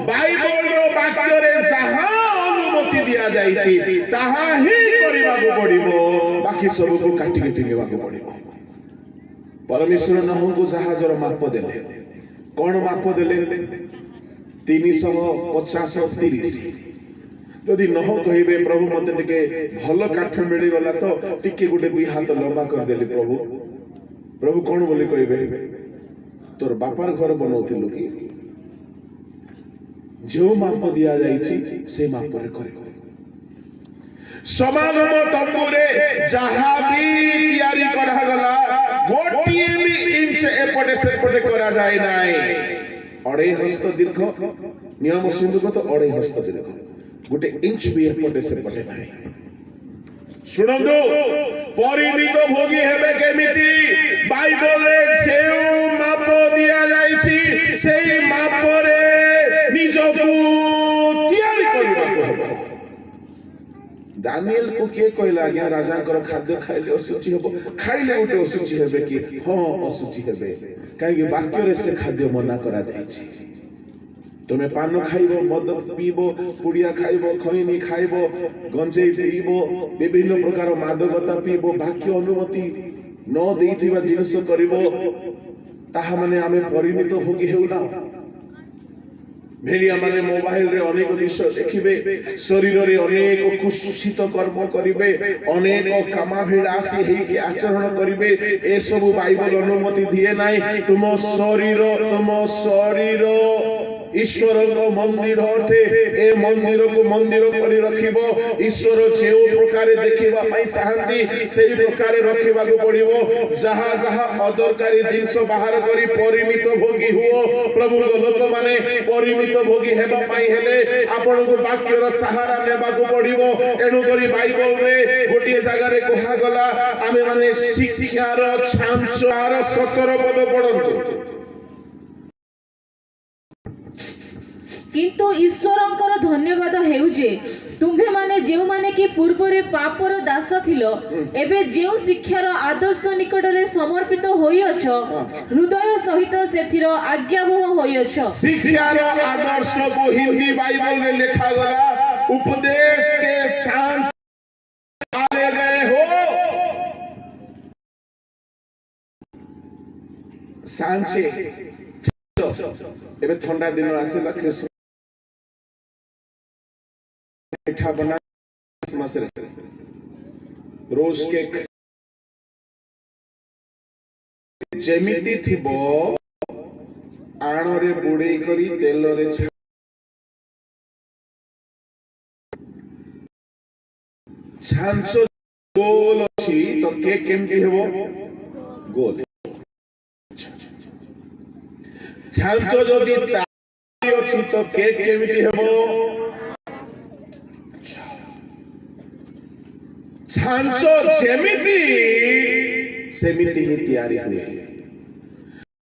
बाइबल रो वाक्य रे जहा अनुमति दिया जाइए ताहा ही करिबागु पड़िबो बाकी सब को काटी के फिंगेबागु पड़िबो। परमेश्वर नहु को जहाजर माप देले कोन माप देले 350-30 यदि नह कहिबे प्रभु मते टिके भल काठ मिली गला तो टिके गुटे 2 हाथ लंबा कर देले प्रभु प्रभु कौन बोली कहबे तोर बापार घर बनौथिलु कि जो माप दिया जाइछि से माप रे करियो। समागम तंबुरे जहा भी तैयारी करा गला गोटिए भी इंच एपटे सेपटे करा जाय नाय 2.5 हस्त दीर्घ नियम सिंधु को तो 2.5 हस्त दीर्घ गोटे इंच भी एपटे सेपटे नाय। शुणंदु परिमित भोगी हेबे केमिति बाइबल रे सेउ माप दिया जाइछि सेई माप रे निजकु तैयारी करबाको हेबो। दानिएल को के कहला आज्ञा राजांकर खाद्य खाइले असुचि हेबो खाइले गोटे असुचि हेबे कि हां असुचि हेबे काहे वाक्य रे से खाद्य मना करा जाइछि। तुमे पान खाइबो मद पीबो पुड़िया खाइबो खैनी खाइबो गंजेई पीबो विभिन्न प्रकार मादकता पीबो वाक्य अनुमति न देइथिबा जिनिस करिबो ताहा माने आमे परिमित भोगी हेउना। भेलिया माने मोबाइल रे अनेक विषय देखिबे शरीर रे अनेक कुशीत कर्म करिबे अनेक कामाभिलाषी हेइ के आचरण करिबे ए सब बाइबल अनुमति दिए नाही। तुम शरीर ईश्वर को मंदिर होते ए मंदिर को मंदिर करी रखिबो ईश्वर जे प्रकार देखिबा पई चाहंती सेही प्रकार रखिबा को पड़िबो। जहा जहा अदरकारी जिंस बाहर करी परिमित भोगी हुओ प्रभु को लोक माने परिमित भोगी हेबा पई हेले आपन को वाक्य रो सहारा नेबा को पड़िबो। एनु करी बाइबल रे गोटिए जगह रे कहा गला आमे माने शिक्षार छांचार 17 पद पढंतु किंतु ईश्वरंकर धन्यवाद हेउजे तुम्भे माने जेउ माने कि पूर्व रे पापर दास थिलो एबे जेउ शिक्षार आदर्श निकट रे समर्पित होइअछ हृदय सहित सेथिर आज्ञावह होइअछ। शिक्षार आदर्श को हिंदी बाइबल में लिखा गला उपदेश के शांत आले गए हो सांचे एबे ठंडा दिन आसेला क्रिसमस मिठा बना क्रिसमस रे रोज केक जेमिति थिबो आण रे बुड़े करी तेल रे छांचो गोल अछि तो केक केमति हेबो गोल छांचो जदि तारी अछि तो केक केमति हेबो छांचो जेमिति सेमिति ही तैयारी हुए।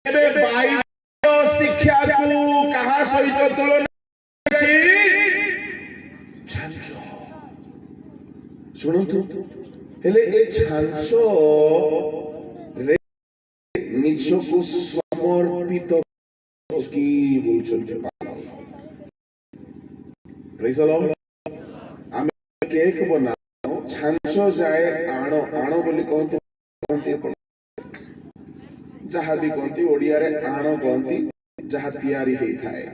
एबे बाइबल शिक्षा को कहा सहित तुलना अछि छांचो सुनंतु हेले ए छांचो रे निज को समर्पित की बोलचंते पावल प्रेज द लॉर्ड। आमे केक बना छांचो जाए आण आण बोली कहते जहा भी कहती ओडिया रे आण कहती जहा तैयारी हेई थाए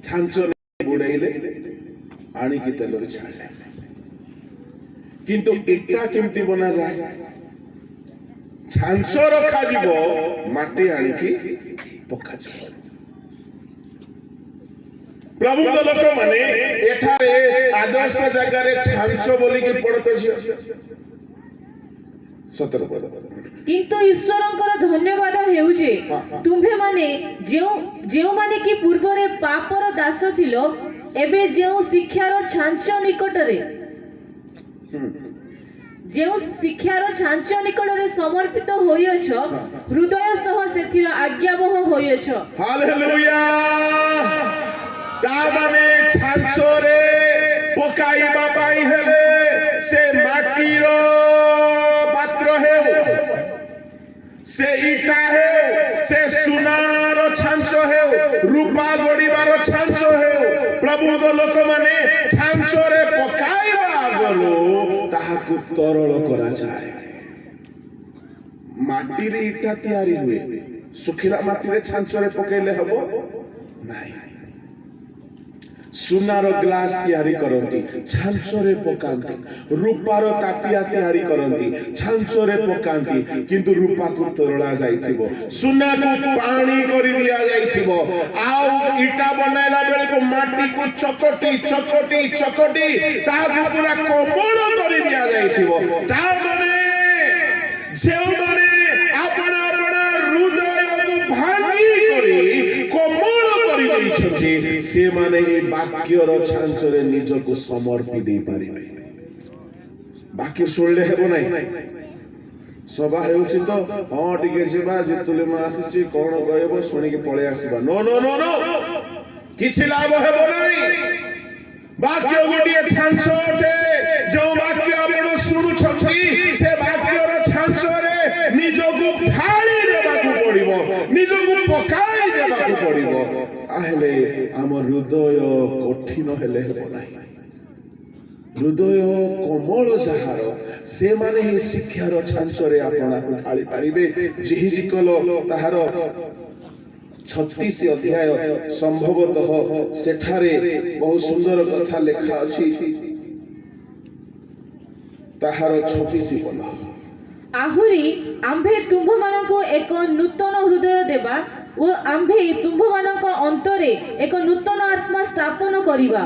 छांचो बुड़ाइले आणी की तेल रे छाड़ले किंतु इटा केमती बना जाए छांचो रखा जीवो माटी आणी की पक्का जीवो। प्रभु को लोक माने एठारे आदर्श जगह रे छांचो बोली की पड़तो छ 17 पद किंतु ईश्वरंकर धन्यवाद हेउजे तुम्भे माने जेउ माने कि पूर्व रे पापर दास थिलो एबे जेउ शिक्षार छांचो निकट रे जेउ शिक्षार छांचो निकट रे समर्पित होइअछ हृदय सह सेथिर आज्ञावह होइअछ। हालेलुया। ता माने छांचो रे पकाइबा पाई हेले से माटीर पात्र है से इटा है से सुनार छांच है रूपा गड़ीबार छांच है प्रभु को लोक माने छांच रे पकाइबा आगरो ताहाकु तरल करा जाए माटी रे इटा तैयारी हुए सुखिला माटी रे छांच रे पकेले हबो नाही सुनार ग्लास तैयारी करंती छांचरे पकांती रूपार ताटिया तैयारी करंती छांचरे पकांती किंतु रूपा को तरला जाइथिबो सुना को पानी करि दिया जाइथिबो आउ इटा बनाइला बेले को माटी को चकटी चकटी चकटी ताकू पूरा कोमल करि दिया जाइथिबो ता माने जे माने अपना अपना हृदय को भांगी करी कोमल से माने वाक्यर छांचरे निज को समर्पी दे पारिबे वाक्य सुनले हेबो नै सभा हेउछि तो हां टिके जेबा जेतुले मा आसीछि कोन कहबो सुनि के पळे आसीबा नो नो नो नो किछि लाभ हेबो नै वाक्य गोटिए छांच अटे जो वाक्य आपण सुनुछथि से वाक्यर छांचरे निज को ढाली देबाकू पड़िबो निज को पकाई देबाकू पड़िबो ताहेले आम हृदय कठिन हेले हेबो नाही हृदय कोमल जहार से माने ही शिक्षार छांचरे आपना को ढाली पारिबे जेहि जिकल ताहार 36 अध्याय संभवतः सेठारे बहुत सुंदर कथा लेखा अछि ताहार 26 पद आहुरी आम्भे तुम्भ मानको एक नूतन हृदय देबा ओ आम्भे तुम्भ मानको अंतरे एक नूतन आत्मा स्थापन करिबा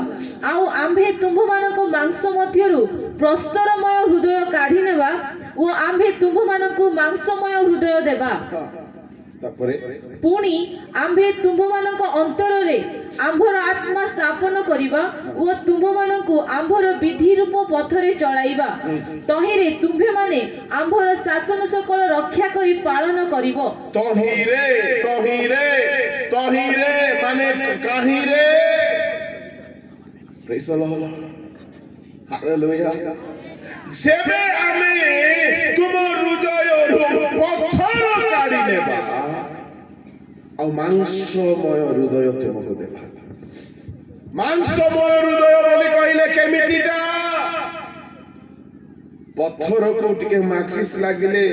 आउ आम्भे तुम्भ मानको मांस मध्यरु प्रस्तरमय हृदय काढी नेबा ओ आम्भे तुम्भ मानको मांसमय हृदय देबा पुणी आम्भे तुम्भ मानको अंतरे आम्भर आत्मा स्थापन करिबा ओ तुम्भ मानको आम्भर विधि रूप पथरे चलाइबा तहिरे तुम्भे माने आम्भर शासन सकल रक्षा करी पालन करिबो तहिरे तहिरे तहिरे माने काहिरे प्रेज द लॉर्ड हालेलुया जेबे आमे तुम हृदय पत्थर काढी नेबा आ मांसमय हृदय तुमको देबा मांसमय हृदय बोली कहिले केमितिटा पत्थर को टिके माचिस लागिले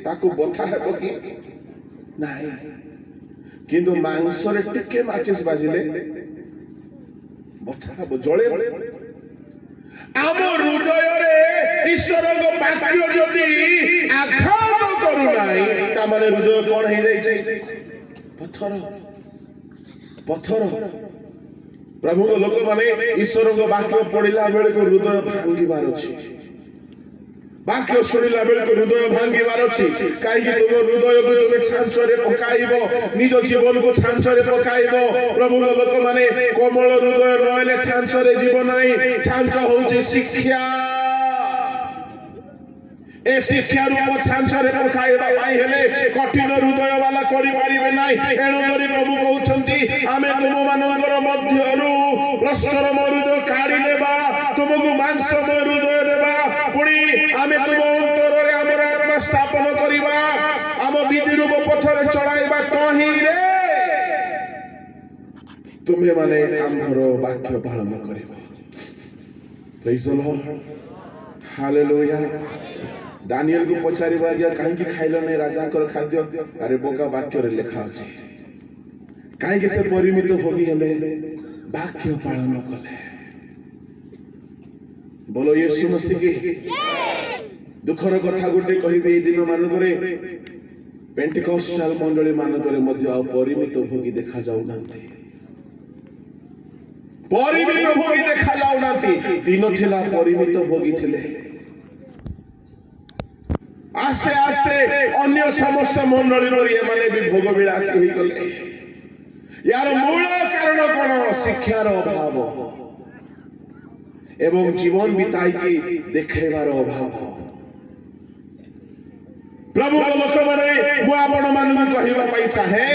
ताकू बथा हेबो कि नाही किंतु मांस रे टिके माचिस बाजिले बथा हेबो जळे आम हृदय रे ईश्वर वाक्य जदि आघात करू नाही ता माने हृदय कोन हे जाई छै पत्थर पत्थर प्रभु को लोक माने ईश्वर वाक्य पढ़िला बेले को हृदय भांगिबार अछि वाक्य सुनिला बेले को हृदय भांगिबार अछि काई कि तुम हृदय को तुमे छांचरे पकाइबो निज जीवन को छांचरे पकाइबो प्रभु को लोक माने कोमल हृदय नहले छांचरे जीवन नाही छांच होउछि शिक्षा ए शिक्षा रूप छांचरे पकाइबा पाई हेले कठिन हृदय वाला करि पारिबे नाही एणु करी प्रभु कहउछंती आमे तुम मानकर मध्यरु प्रस्तरम हृदय काढी नेबा तुमको मांसमय हृदय देबा पुणी आमे तुम अंतर रे हमर आत्मा स्थापन करिबा आम विधि रूप पथरे चलाइबा तहिरे तुम्हे माने आम्भर वाक्य पालन करिबा praise the lord hallelujah Daniel को पचारिबा गया काहे कि खाइलो नै राजा कर खाद्य अरे बोका वाक्य रे लिखा अछि काहे कि से परिमित भोगी हेले वाक्य पालन कले बोलो यीशु मसीह की दुखर कथा गुटे कहिबे ए दिन मानकरे पेंटिकॉस्टल मंडली मानकरे मध्य आ परिमित भोगी देखा जाउ नांती परिमित भोगी देखा जाउ नांती दिन थिला परिमित भोगी थिले आस्ते आस्ते अन्य समस्त मंडली पर ये माने भी भोग विलासी होई गले यार मूल कारण कोन शिक्षार अभाव एवं जीवन बिताई की देखेबार अभाव प्रभु को लोक माने मु आपण मानकु कहिबा पई चाहे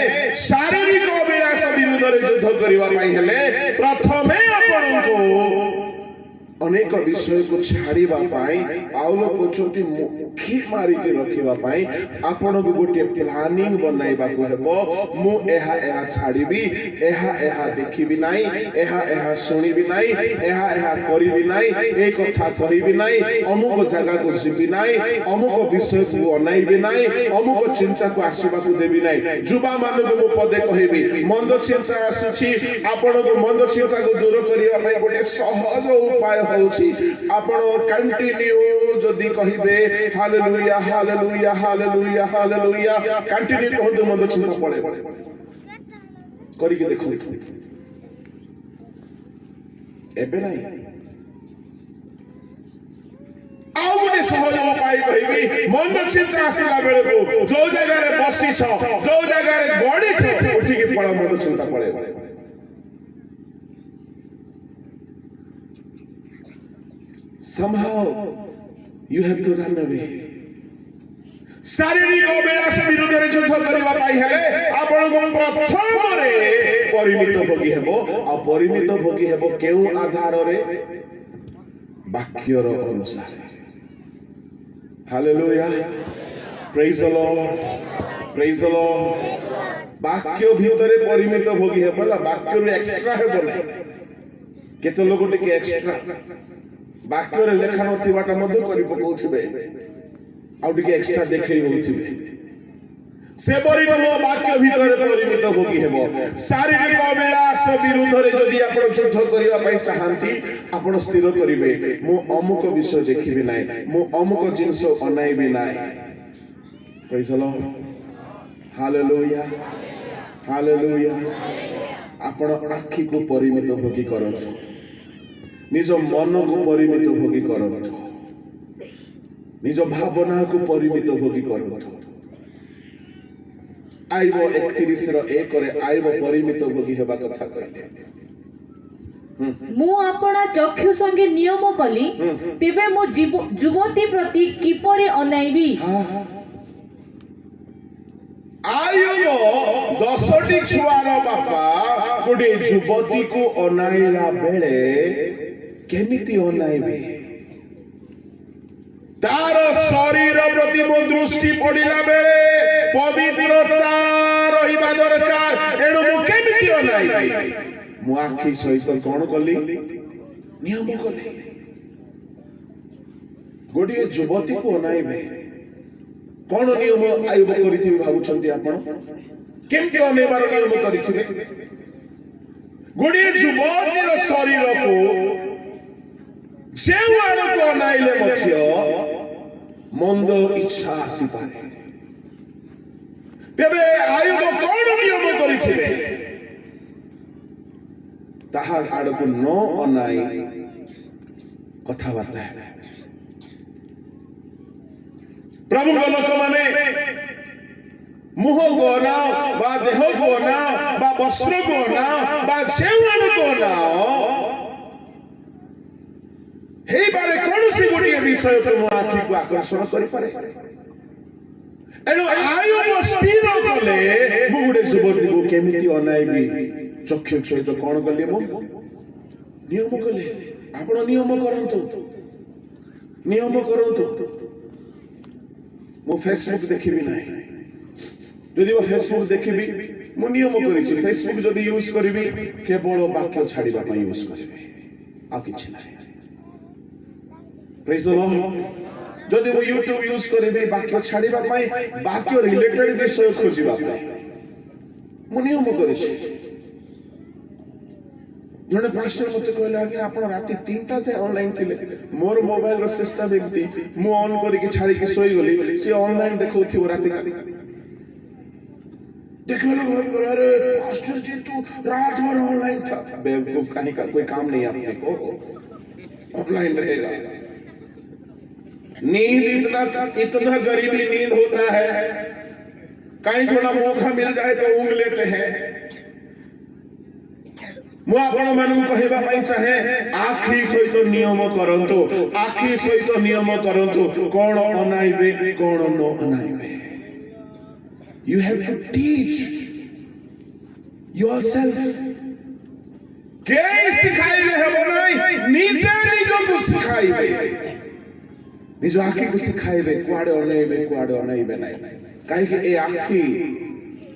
शारीरिक अभिलाष विरुद्ध रे युद्ध करिबा पई हेले प्रथमे आपण को अनेक विषय को छाड़िबा पाई पाउल कहउछंती मुखी मारी के रखिबा पाई आपण को गोटे प्लानिंग बनाइबा को हेबो मु एहा एहा छाड़िबी एहा देखिबी नाही एहा सुनिबी नाही एहा करिबी नाही ए कथा कहिबी नाही अमुक जगह को जिबी नाही अमुक विषय को अनाइबी नाही अमुक चिंता को आसीबा को देबी नाही जुबा मान को पदे कहिबी मंद चिंता आसीछि आपण को मंद चिंता को दूर करिबा पाई गोटे सहज उपाय होउछि आपण कंटिन्यू जदी कहिबे hallelujah hallelujah hallelujah hallelujah continue कहंतु मंद चिंता पळे करि के देखो एबे नाही आउ गोटे सहज उपाय कहिबी मंद चिंता आसिला बेले को जो जगह रे बसी छ जो जगह रे गडी छ उठी के पळ मंद चिंता पळे somehow you have to run away शारीरिक अभिलाष विरुद्ध रे युद्ध करिवा पाई हेले आपण को प्रथम रे परिमित भोगी हेबो आ परिमित भोगी हेबो केउ आधार रे वाक्य रो अनुसार हालेलुया प्रेज द लॉर्ड वाक्य भितरे परिमित भोगी हेबो वाक्य रे एक्स्ट्रा हेबो नै केते लोग टिके एक्स्ट्रा वाक्य रे लेखा नथिबाटा मध्य करि पकौथिबे आउ टिके एक्स्ट्रा देखै होथिबे से परि न वाक्य भितरे परिमित भोगी हेबो शारीरिक अभिलाष विरुद्ध रे जदी आपण युद्ध करिवा पई चाहंती आपण स्थिर करिवे मु अमुक विषय देखिबे नाही मु अमुक जिंस अनाइबे नाही praise the lord hallelujah hallelujah आपण आखि को परिमित भोगी करंतु निज मन को परिमित भोगी करंतु निज भावना को परिमित भोगी करंतु आइबो 31 रो 1 रे आइबो परिमित भोगी हेबा कथा कहले मु आपणा चक्षु संगे नियम कली तेबे मु युवती प्रति किपरि अनाइबी आइबो 10टी छुआर बापा गोटे युवती को अनाइला बेले केमिति अनाइबे तार शरीर प्रति मो दृष्टि पड़िला बेले पवित्रता रहिबा दरकार एणु मु केमिति अनाइबे मु आखि सहित कोन कली नियम कली गोटे युवती को अनाइबे कोन नियम आयुब करिथिबे भाबुछंती आपण केमिति अनेबार नियम करिथिबे गोटे युवतीर शरीर को जे आड़ को अनाइले मध्य मंद इच्छा आसी पारे तेबे आयुब कोन नियम करिथिबे ताहा आड़ को न अनाई कथाबार्ता है प्रभु लोक माने मुह को अनाओ बा देह को अनाओ बा वस्त्र को अनाओ बा सेवाण को अनाओ हे बारे कोनसी गोटे विषय तुम आखि को आकर्षण करि पारे एनो आयुब स्थिर कले मु गोटे युवती को केमिति अनाइबी चक्षु सहित कोन कले मु नियम कले आपण नियम करंतु मु फेसबुक देखिबी नाही जदि वो फेसबुक देखिबी मु नियम करिछि फेसबुक जदि यूज करिबी केवल वाक्य छाड़िबा पई यूज करिबी आ किछि नाही प्रेज द लॉर्ड जदि मु यूट्यूब यूज करिबी वाक्य छाड़िबा पई वाक्य रिलेटेड विषय खोजिबा पई मु नियम करिछि जने पास्टर मते कहला कि आपण राती 3टा से ऑनलाइन थिले मोर मोबाइल रो सिस्टम एमती मु ऑन करि के छाड़ी के सोई गली से ऑनलाइन देखौथि राती का देखो लोग घर पर अरे पास्टर जी तू रात भर ऑनलाइन था बेवकूफ कहीं का कोई काम नहीं आपने को ऑनलाइन रहेगा नींद इतना गरीबी नींद होता है कहीं थोड़ा मौका मिल जाए तो ऊँग लेते हैं मु आपण मानू कहबा पई चाहे आखि सहित नियम करंतु आखि सहित नियम करंतु कोन अनाइबे कोन न अनाइबे you have to teach yourself के सिखाइले हेबो ना नहीं निजे निजको सिखाइबे निज आखि को सिखाइबे कुआडे अनैबे नहीं काहे कि ए आखि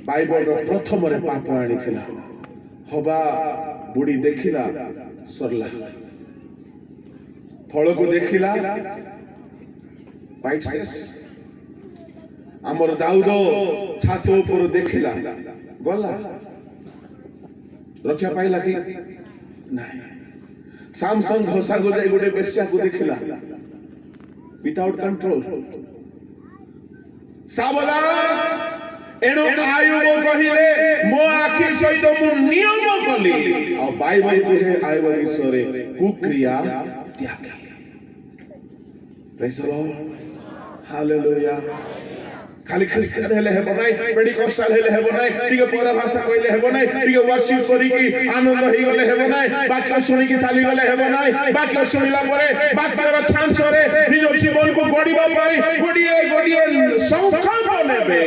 बाइबल रो प्रथम रे पाप आनी थिला हवा बुढ़ी देखिला सरला फल को देखिला पाइट शेष आमर दाऊद छात ऊपर देखिला गला रक्षा पाइला कि नहीं सामसन घोषा को जाई गोटे बेश्या को देखिला विदाउट कंट्रोल सावधान एणु आयुब कहिले मो आखि सहित मु नियम कली और बाइबल कहे आयुब विषय कुक्रिया त्यागी प्रेज द लॉर्ड हालेलुया खाली क्रिश्चियन हेले हेबो नै पेंटिकॉस्टल हेले हेबो नै टिके पर भाषा कहले हेबो नै टिके वर्शिप करी की आनंद होई गले हेबो नै वाक्य सुनी की चली गले हेबो नै वाक्य सुनिला परे वाक्यर छांचरे निज जीवन को गड़ीबा पाई गोडिए संकल्प नेबे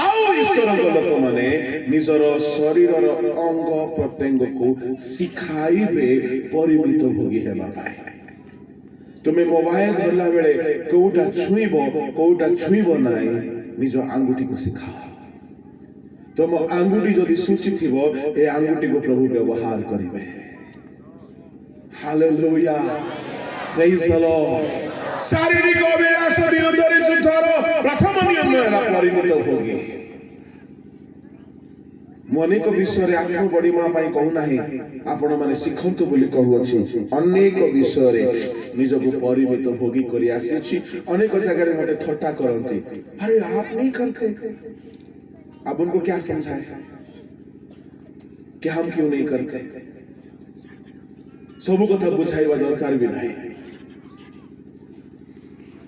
आउ ईश्वर लोक माने निजर शरीरर अंग प्रत्यंग को सिखाइबे परिमित भोगी हेबा पाई तुम्हें मोबाइल धरला बेले कोउटा छुईबो नाई निज आंगुठी को सिखाओ तुम आंगुठी जदि सूची थिबो ए आंगुठी को प्रभु व्यवहार करिवे हालेलुया प्रेज द लॉर्ड शारीरिक अभिलाष विरुद्ध रे युद्धर प्रथम नियम है परिमित भोगी अनेक विषय आत्म बड़ी माँ कहू ना आपण मैंने शिखंतु बोली कहू अच्छी अनेक विषय निजको परिमित भोगी करी आसी अनेक जगह मते थट्टा करती अरे आप नहीं करते अब उनको क्या समझाए कि हम क्यों नहीं करते सब कथा बुझाइबा दरकार भी नहीं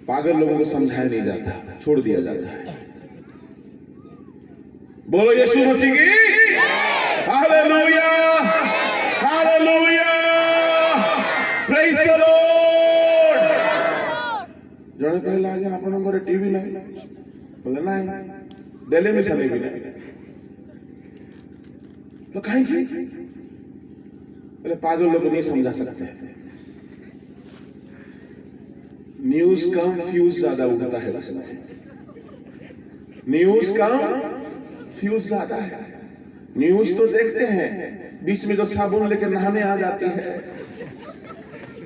पागल लोगों को समझाया नहीं जाता छोड़ दिया जाता है बोलो यीशु मसीह की hallelujah hallelujah praise the Lord जने कहला आगे आपन घरे टीवी नहीं बोले नहीं देले में सले भी नहीं तो काहे की बोले पागल लोग नहीं समझा सकते न्यूज़ कम फ्यूज ज्यादा उगता है उसमें न्यूज़ कम फ्यूज ज्यादा है न्यूज तो देखते हैं बीच में जो साबुन लेकर नहाने आ जाती है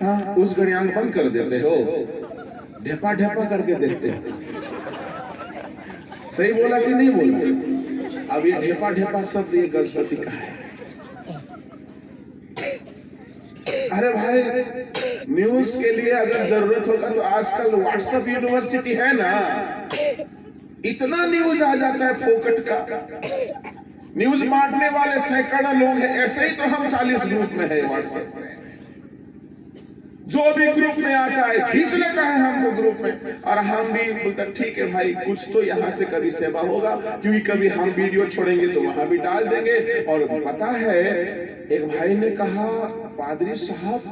हाँ उस घड़ी आंख बंद कर देते हो ढेपा ढेपा करके देखते हो सही बोला कि नहीं बोला अब ये ढेपा ढेपा शब्द ये गजपति का है अरे भाई न्यूज के लिए अगर जरूरत होगा तो आजकल व्हाट्सएप यूनिवर्सिटी है ना इतना न्यूज आ जाता है फोकट का न्यूज बांटने वाले सैकड़ों लोग हैं ऐसे ही तो हम 40 ग्रुप में है व्हाट्सएप में जो भी ग्रुप में आता है खींच लेता है हमको ग्रुप में और हम भी बोलते ठीक है भाई कुछ तो यहाँ से कभी सेवा होगा क्योंकि कभी हम वीडियो छोड़ेंगे तो वहां भी डाल देंगे और पता है एक भाई ने कहा पादरी साहब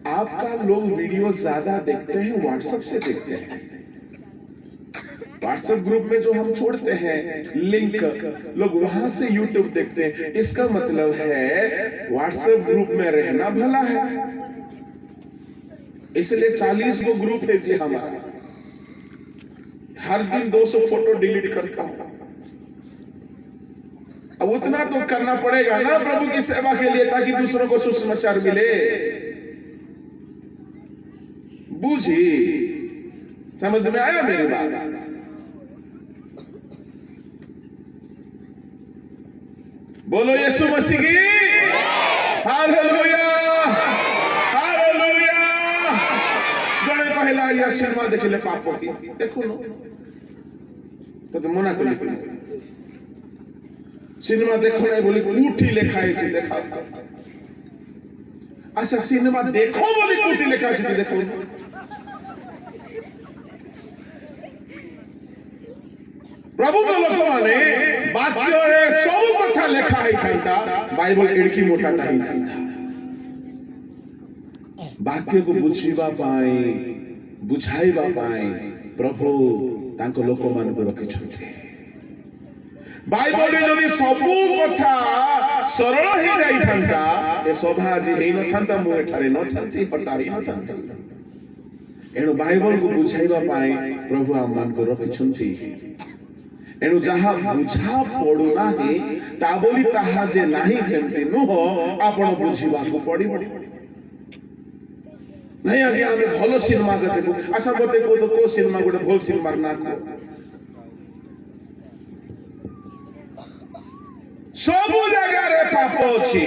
आपका लोग वीडियो ज्यादा देखते हैं व्हाट्सएप से देखते हैं व्हाट्सएप ग्रुप में जो हम छोड़ते हैं लिंक लोग वहां से यूट्यूब देखते हैं इसका मतलब है व्हाट्सएप ग्रुप में रहना भला है इसलिए 40 को ग्रुप है जी हमारा हर दिन 200 फोटो डिलीट करता हूं अब उतना तो करना पड़ेगा ना प्रभु की सेवा के लिए ताकि दूसरों को सुसमाचार मिले बूझी समझ में आया मेरी बात बोलो यीशु मसीह की हालेलुया हालेलुया जने कहला या सिनेमा देखले पाप की देखो न तो मना कर सिनेमा देखो नहीं बोली कूठी लिखाई थी देखा अच्छा सिनेमा देखो बोली कूठी लिखाई थी देखो प्रभु को लोक माने वाक्य रे सब कथा लिखा ही था बाइबल एड़की मोटा नहीं था वाक्य को बुझीबा पाई बुझाइबा पाई प्रभु तांको लोक मान को रखि छथि बाइबल जदि सबू कथा सरल हो जाई थांता ए सभा आज हेई न थांता मु एठारे न थांती हटा ही न थांती एणु बाइबल को बुझाइबा पाई प्रभु आमान को रखिछंती एणु जहा बुझा पड़ू नाही ता बोली ताहा जे नाही सेमती नुह आपण बुझिबा को पड़िबो नहीं आगे हमें भलो सिनेमा के देखो अच्छा मते को तो को सिनेमा गोटे भल सिनेमा ना को सब जगह रे पाप अछि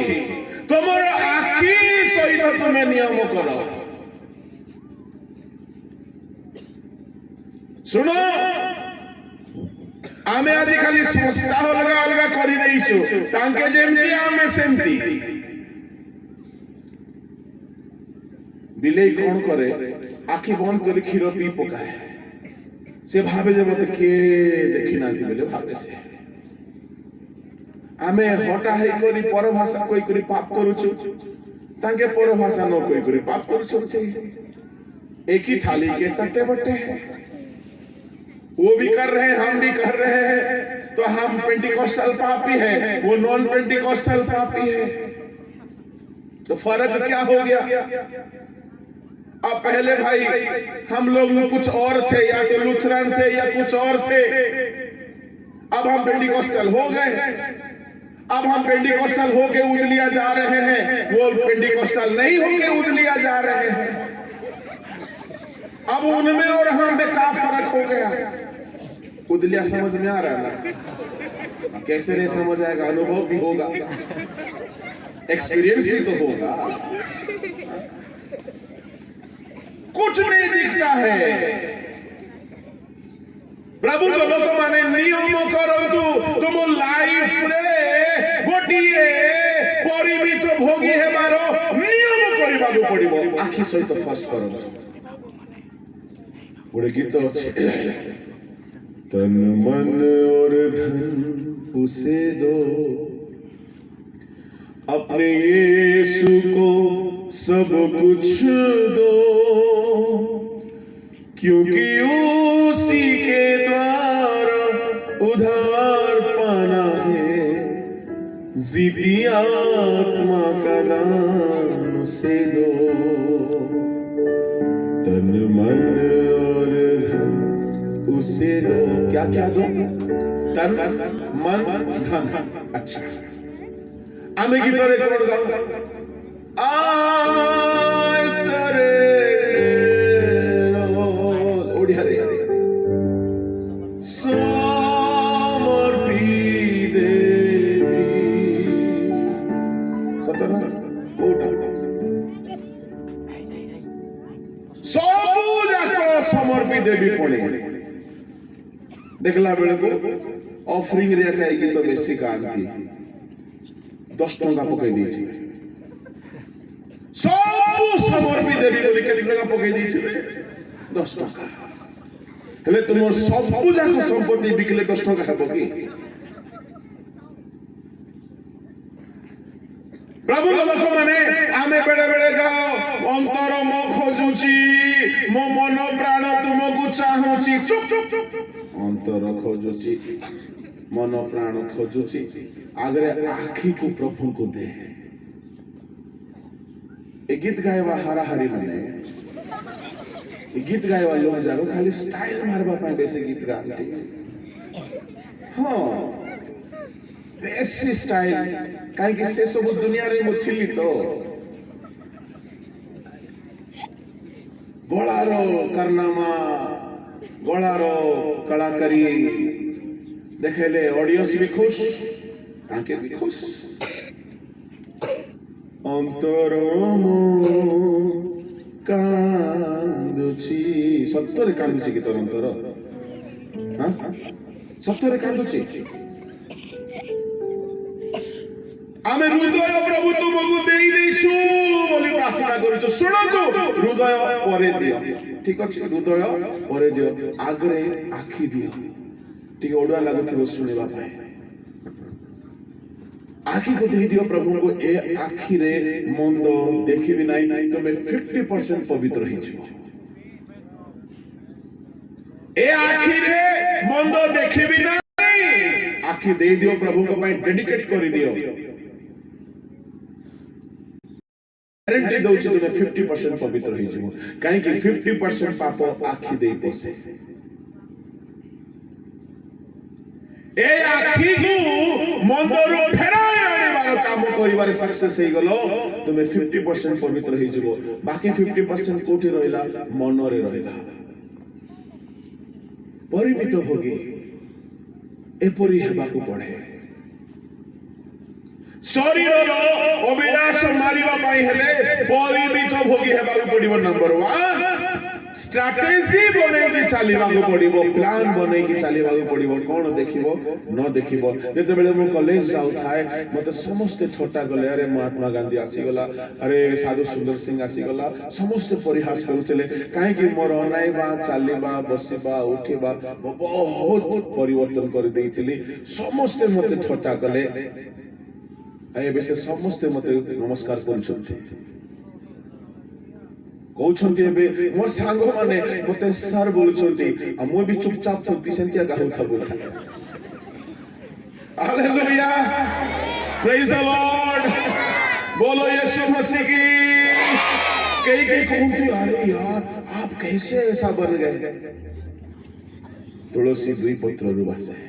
तुमर आखी सहित तुमे नियम करो सुनो आमे आदि खाली संस्था अलगा अलगा करी देइछु तांके जेमती आमे सेमती बिलेई कौन करे आखि बंद कर क्षीर पी पकाए से भावे जे मते के देखि नांती बेले भावे से आमे हटा है करी पर भाषा कोई करी पाप करूछु तांके पर भाषा न कोई करी पाप करूछते एक ही थाली के तट्टे बट्टे वो भी कर रहे हैं हम भी कर रहे हैं तो हम पेंटिकोस्टल पापी है वो नॉन पेंटिकोस्टल पापी है तो फर्क क्या हो गया अब पहले भाई हम लोग कुछ और थे या तो लुथरन थे या कुछ और थे अब हम पेंटिकोस्टल हो गए अब हम पेंटिकोस्टल होके उदलिया जा रहे हैं वो पेंटिकोस्टल नहीं होके उदलिया जा रहे हैं अब उनमें और हम में क्या फर्क हो गया उदलिया समझ में आ रहा ना कैसे नहीं समझ आएगा अनुभव भी होगा एक्सपीरियंस भी तो होगा कुछ नहीं दिखता है प्रभु को लोक माने नियम करंतु तुम लाइफ रे गोटिए परिमित भोगी हेबारो नियम करिबाको पड़िबो आखि सहित फर्स्ट करंतु गोटे गीत अछि तन मन और धन उसे दो अपने यीशु को सब कुछ दो क्योंकि उसी के द्वारा उधार पाना है जीती आत्मा का दान उसे दो तन मन और धन उसे दो क्या क्या दो तन मन धन अच्छा आमे गीतरे कोन गाओ I surrender all ओडिया रे समर्पी देवी सतना कोटा सबु जाको समर्पी देवी पड़े देखला बेले को ऑफरिंग रे काई गीत बेसी गांती 10 टका पकई दी सबु समर्पी देवी बोली के टका पकई दी 10 टका हेले तुमर सबु जाको संपत्ति बिकले 10 टका हेबो की प्रभु लोक माने आमे बेले बेले गाओ अंतर मो खोजुची मो मन प्राण तुमको चाहूची चुप अंतर खोजुची मन प्राण खोजुची आगरे आखी को प्रभु को दे ए गीत गायवा हारा हारी माने ए गीत गायवा लोग जागो खाली स्टाइल मारबा पाए बेसे गीत गाती हां बेसी स्टाइल काहे कि से सब दुनिया रे मुथिली तो गोलारो करनामा गोलारो कलाकारी देखेले ऑडियंस भी खुश ताके भी खुश अंतरमो कांदुची सत्तरे कांदुची कि तोर अंतर हां सत्तरे कांदुची आमे हृदय प्रभु तुमको देई देछु बोली प्रार्थना करूछु सुनतो हृदय परे दियो ठीक अछि हृदय परे दियो आगरे आखी दियो ठीक ओडा लागुथिबो सुनिबा पाए आखी को देई दियो प्रभु को ए आखी रे मंद देखिबि नाही तुमे 50% पवित्र हि छिबो ए आखी रे मंद देखिबि नाही आखि दे दियो प्रभु को ପାଇଁ डेडिकेट କରି दियो गारंटी दउछि तुमे 50% पवित्र होई जिवो काहे कि 50% पाप आखि दे पसे ए आखि को मंदरु फेराय आनिबार काम करिबार सक्सेस हे गलो तुमे 50% पवित्र होई जिवो बाकी 50% कोठी रहिला मनरे रहिला परिमित होगे एपरि हेबाकू पड़े शरीर अभिलाष मारिबा पाई हेले परिमित भोगी हेबाकू पड़िबो नंबर 1 स्ट्रैटेजी बनै के चलीबा को पड़िबो प्लान बनै के चलीबा को पड़िबो कोन देखिबो न देखिबो जेते बेले मु कॉलेज जाउ थाए मते समस्त ठोटा गले अरे महात्मा गांधी आसी गला अरे साधु सुंदर सिंह आसी गला समस्त परिहास करूचले काहे कि मोर अनाइबा चलीबा बसिबा उठिबा बहुत परिवर्तन कर देइथिली समस्त मते ठोटा गले आए बेसे समस्त मते नमस्कार करूछथि कहउछन्ति एबे मोर सांग माने मते सर बोलुछन्ति आ मो भी चुपचाप थति सेंतिया गाहु थबो हालेलुया प्रेज द लॉर्ड बोलो यीशु मसीह की कई कहते अरे यार आप कैसे ऐसा बन गए तुलसी दुई पत्र रुबासे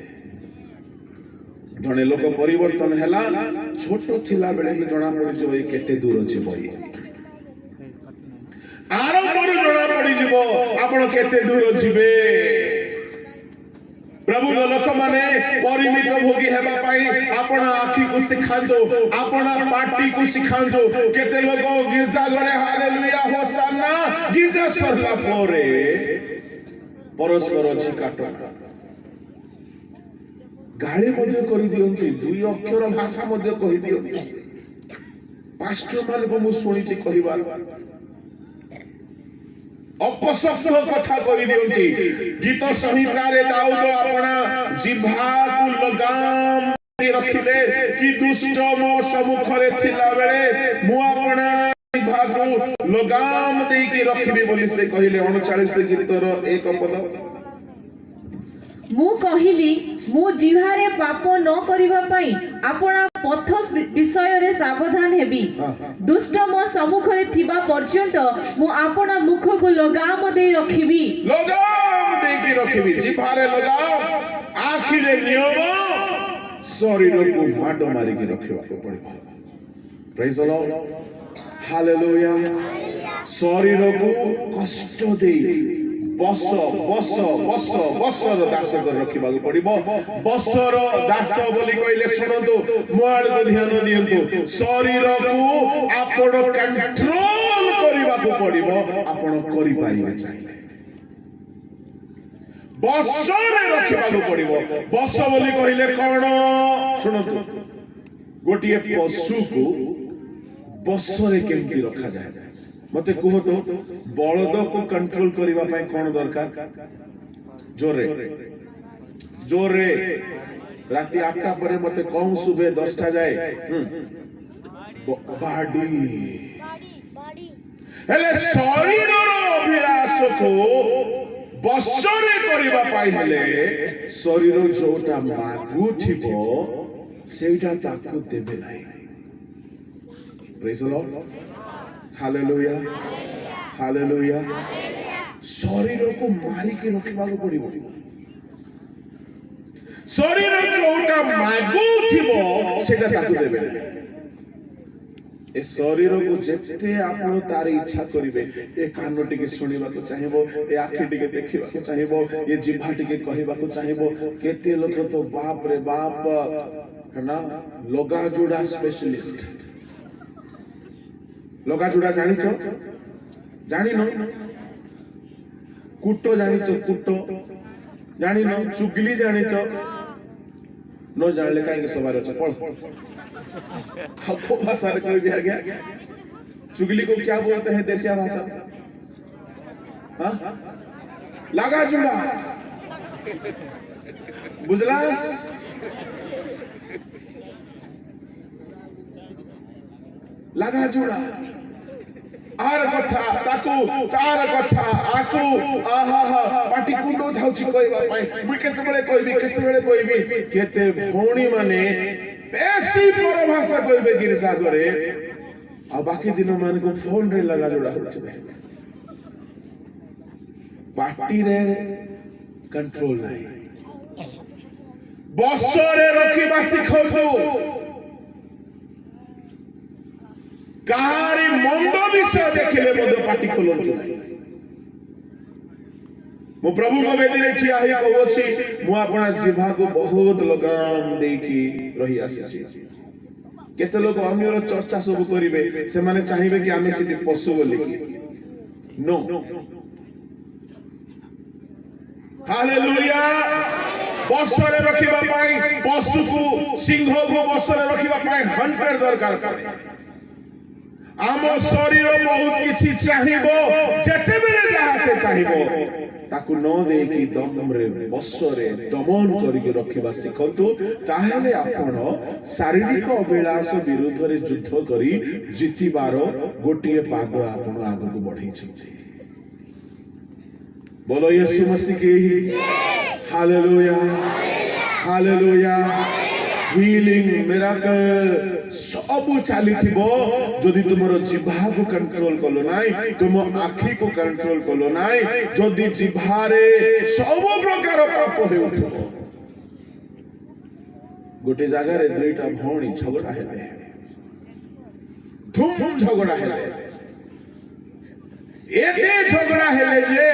जने लोक परिवर्तन हैला छोटो थिला बेले ही जणा पड़ी जो केते दूर अछि बई आरंभर जणा पड़ी जीवो आपण केते दूर जिबे प्रभु लोक माने परिमित भोगी हेबा पाई आपण आखी को सिखांतो आपण पार्टी को सिखांतो केते लोक गिरजा घरे हालेलुया होसाना गिरजा सरला परे परस्पर अछि काटना गाली मध्य करि दियंती दुई अक्षर भाषा मध्य कहि दियंती पास्टर मान को मु सुनिछि कहिबार अपशब्द कथा कहि दियंती गीत संहिता रे दाऊद अपना जिह्वा को लगाम रखिले कि दुष्ट मो सम्मुख रे थिला बेले मु अपना जिह्वा को लगाम देई के रखिबे बोली से कहिले 39 गीतर एक पद मु कहिली मु जिह्वारे पाप न करिबा पई आपणा पथ विषय रे सावधान हेबी दुष्ट मो सम्मुख रे थिबा पर्यंत मु आपणा मुख को लगाम दे रखिबी जिह्वारे लगाम आखि रे नियम शरीर को माडो मारी के रखिबा को पड़िबो प्रेज द लॉर्ड हालेलुया शरीर को कष्ट दे बस दास कर रखिबा को पड़िबो बसर दास बोली कहले सुनंतु मोआड को ध्यान दियंतु शरीर को आपण कंट्रोल करिबा को पड़िबो आपण करि पारिबे चाहिए बस रे रखिबा को पड़िबो बस बोली कहले कोन सुनंतु गोटिए पशु को बस रे केमती रखा जाए मते कहो तो बलद को कंट्रोल करिबा पई कोन दरकार जोरे राती 8टा परे मते कम सुबह 10टा जाए बाडी हेले शरीर रो अभिलाष को बसरे करिबा पई हेले शरीर जोटा मागु थिबो सेटा ताकू देबे नाही praise the lord hallelujah hallelujah शरीर को मारी के रखिबा को पड़िबो शरीर जोटा मागु थिबो सेटा ताकू देबे नाही ए शरीर को जेते आपण तार इच्छा करिवे ए कान टिके सुनिबा को चाहिबो ए आखि टिके देखिबा को चाहिबो ए जिह्वा टिके कहिबा को चाहिबो केते लोक तो बाप रे बाप है ना लोगा जोड़ा स्पेशलिस्ट लोगा जोड़ा जानिछो जानिनो कुटो जानिछो कुटो जानिनो चुगली जानिछो न जानले काहे के सवार छ पढ़ को भाषा रे कह दिया गया चुगली को क्या बोलते हैं देसिया भाषा हाँ लगा जुड़ा बुझलास लगा जुड़ा आर कथा ताकू चार कथा आकू आहा हा पाटी कुंडो थाउची कहबा पई मु केते बेले कहबी केते भौणी माने बेसी परभाषा कहबे गिरसा करे आ बाकी दिन मान को फोन रे लगा जोड़ा होचबे पाटी रे कंट्रोल नहीं बसरे रखिबा सिखंतु कहारी मंद विषय देखिले मध्य पाटी खोलंतु नहीं मु प्रभु को वेदी रे ठिया ही कहउछि मु आपना जिभा को बहुत लगाम देकी रही आसी केते लोग अन्यर चर्चा सब करिवे से माने चाहिबे कि आमे सिटी पशु बोली कि नो हालेलुया बसरे रखिबा पाई पशु को सिंह को बसरे रखिबा पाई हंटर दरकार पड़े आम शरीर बहुत किछि चाहिबो जेते बेले जहा से चाहिबो ताकू न देकी दम रे बसरे दमन करिके रखिबा सिखंतु ताहेले आपण शारीरिक अभिलाष विरुद्ध रे युद्ध करी जितिबार गोटिए पाद आपण आगु को बढ़ै छथि बोलो यीशु मसीह की हालेलुया हालेलुया हीलिंग मिराकल सब चली जदि तुम जिभा को कंट्रोल कलो नाई तुम आखि को कंट्रोल कलो नाई जदि जिभारे सब प्रकार पाप हेउथबो गोटे जगह रे दुईटा भौणी झगड़ा हेले धूम झगड़ा हेले एते झगड़ा हेले जे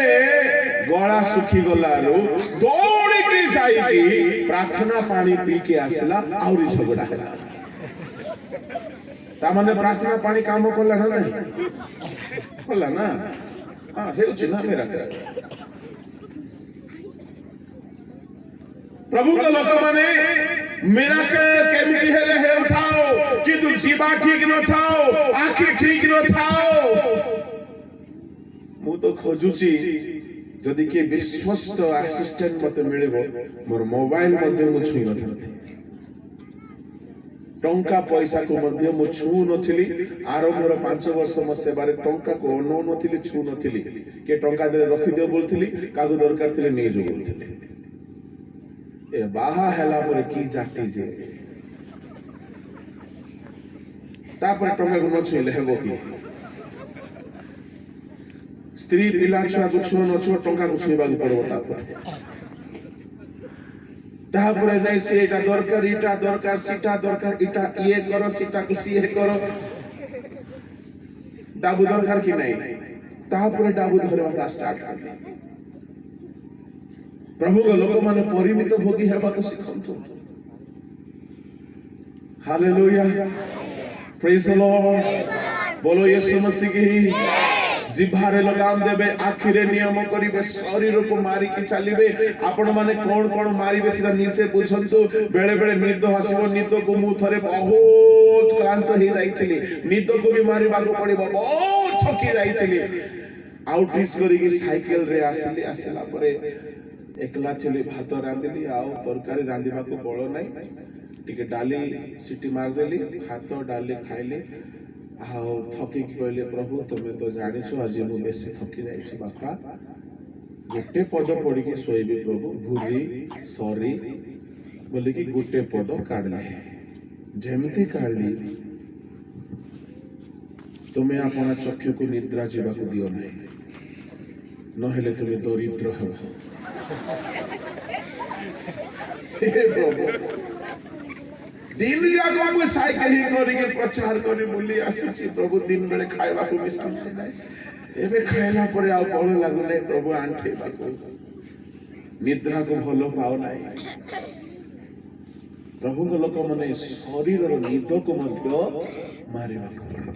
गला सुखी गलारो दौड़ी के जाईकी प्रार्थना पानी पी के आसला आउरी झगड़ा हेला ता माने प्रार्थना पानी काम करला ना नहीं करला ना हां हेउछि ना मेरा प्रभु को लोक माने मेरा केमिति हेले हे उठाओ कि तू जीवा ठीक न थाओ आखि ठीक न थाओ मु तो खोजुची जदि के विश्वस्त असिस्टेंट मते मिलबो मोर मोबाइल मध्ये मु छुई नथि टंका पैसा को मध्ये मु छु नथिली आरंभर 5 वर्ष म सेवारे टंका को न नथिली छु नथिली के टंका दे रखि दियो बोलथिली कागु दरकार थिले नै जो बोलथिली ए बाहा हैला पर की जाटी जे तापर टंका को न छुइले हेबो की स्त्री पिला छुआ को छुआ न छुआ टंका को छुइबा को पड़बो तापर नै से एटा दरकार सीटा दरकार इटा ये करो सीटा को सीए करो डाबू दरकार कि नै तापर डाबू धरवा स्टार्ट कर दे प्रभु को लोक माने परिमित भोगी हेबा को सिखंतु हालेलुया प्रेज द लॉर्ड बोलो यीशु मसीह की जिभारे लगाम देबे आखिरे नियम करिवे शरीर को मारी के चलिबे आपण माने कोन कोन मारिबे सिरा निसे बुझंतु बेले बेले निद हसिबो निद को मु थरे बहुत क्लांत हे जाइछली निद को भी मारिबा को पड़िबो बहुत थकी जाइछली आउटरीच करी के साइकिल रे आसिला परे एकला थली भात रांदिली आ तरकारी रांदिबा को बळ नै टिके डाली सिटी मार देली भात डाली खाइली आओ थकी कहले प्रभु तुम्हें तो जानिछो आज मु बेसी थकी जाइछि बापा गोटे पद पड़ी के सोइबी प्रभु भूली सॉरी बोले कि गोटे पद काढले जेमती काढली तुम्हें अपना चक्षु को निद्रा जीवा को दियो नहीं नहेले तुम्हें दरिद्र हो हे प्रभु दिन जाको मु साइकिलिंग करी के प्रचार करी बोली आसी प्रभु दिन बेले खाइबा को मिसा नै एबे खाइला परे आ बळ लागु नै प्रभु आंठेबा को निद्रा को भलो पाओ नै प्रभु को लोक माने शरीर रो निद को मध्य मारिबा को पड़ो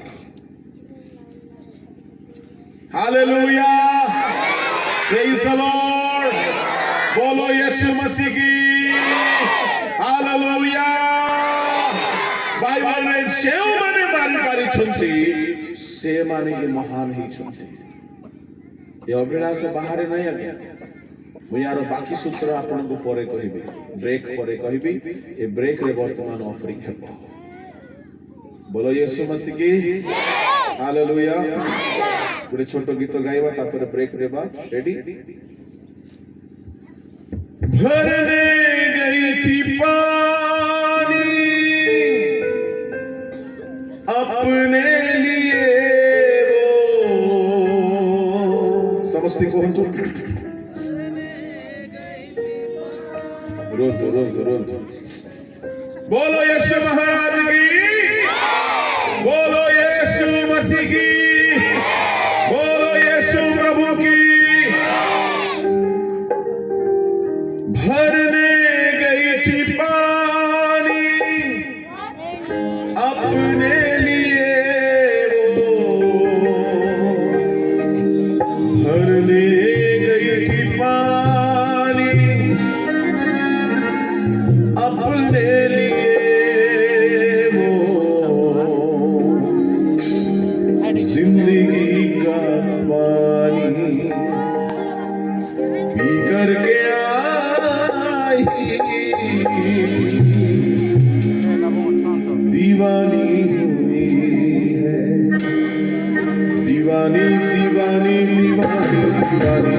हालेलुया प्रेज द लॉर्ड बोलो यीशु मसीह की हालेलुया बाइबल रे जेउ माने मारी पारी छंती से माने ये महान ही छंती ये अभिलाष बाहर नहीं आगे मु यार बाकी सूत्र आपन को परे कहिबी ब्रेक परे कहिबी ए ब्रेक रे वर्तमान ऑफरिंग हेबो बोलो यीशु मसीह की हालेलुया गोटे छोट गीत गाइबा तापर ब्रेक देबा रेडी भरने गई थी पानी अपने लिए वो समझती को तो रोंतो बोलो यीशु महाराज की बोलो यीशु मसीह की बोलो यीशु प्रभु की भरने गई थी पानी अपने लिए वो भरने गई थी पानी अपने लिए वो जिंदगी का पानी पी करके आई दीवानी हुई है दीवानी दीवानी दीवानी दीवानी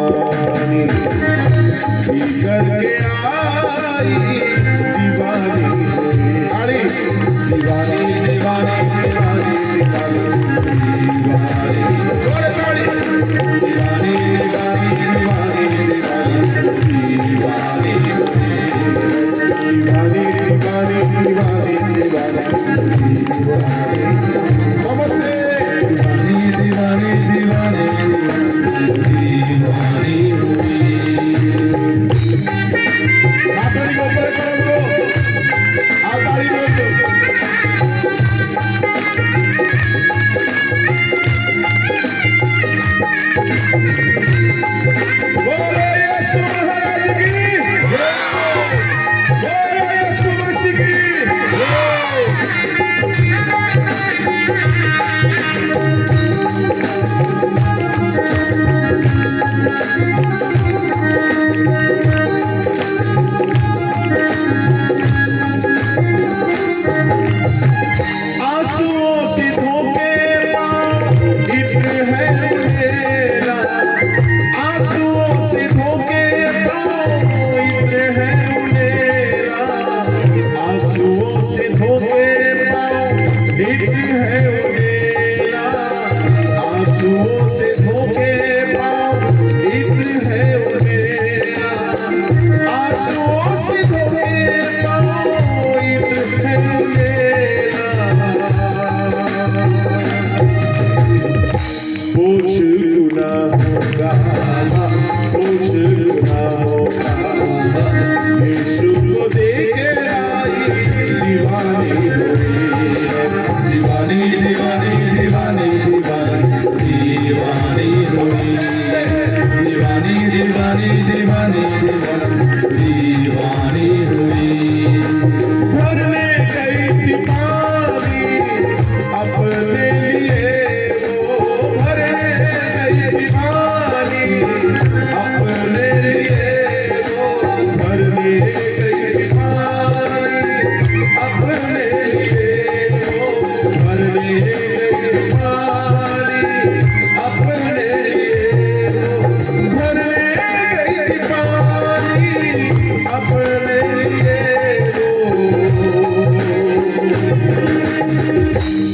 पानी पी करके आई दीवानी दीवानी दीवानी दीवानी दीवानी दीवानी दीवानी दीवानी दीवानी समझते दीवानी दीवानी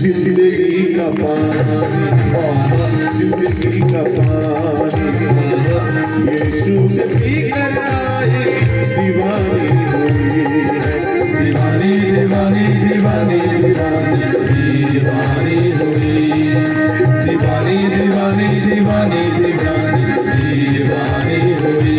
जिंदगी का पानी जिंदगी का पानी यीशु से पीकर आई दीवानी हुई है दीवानी दीवानी दीवानी दीवानी दीवानी हुई दीवानी दीवानी दीवानी दीवानी दीवानी हुई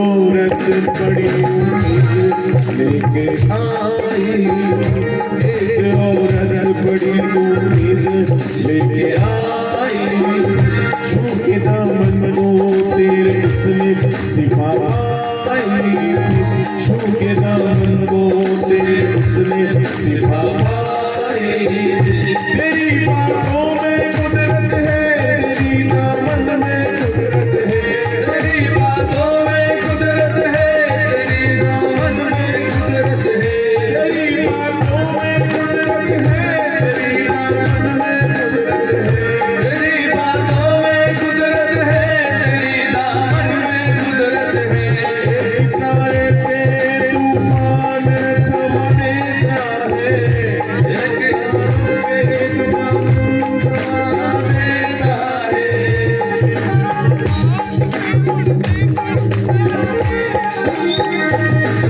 औरत बड़ी लेके आई औरत बड़ी लेके आई छूके दामन को तेरे उसने सिफाई छूके दामन को तेरे उसने सिफाई तेरी बातों में कुदरत है तेरी दामन में कुदरत है तेरी बातों में कुदरत है तेरी दामन में कुदरत है तेरी बातों में कुदरत है तेरी दामन में कुदरत है तेरी बातों में कुदरत है तेरी दामन में कुदरत है सारे से तूफान थम देता है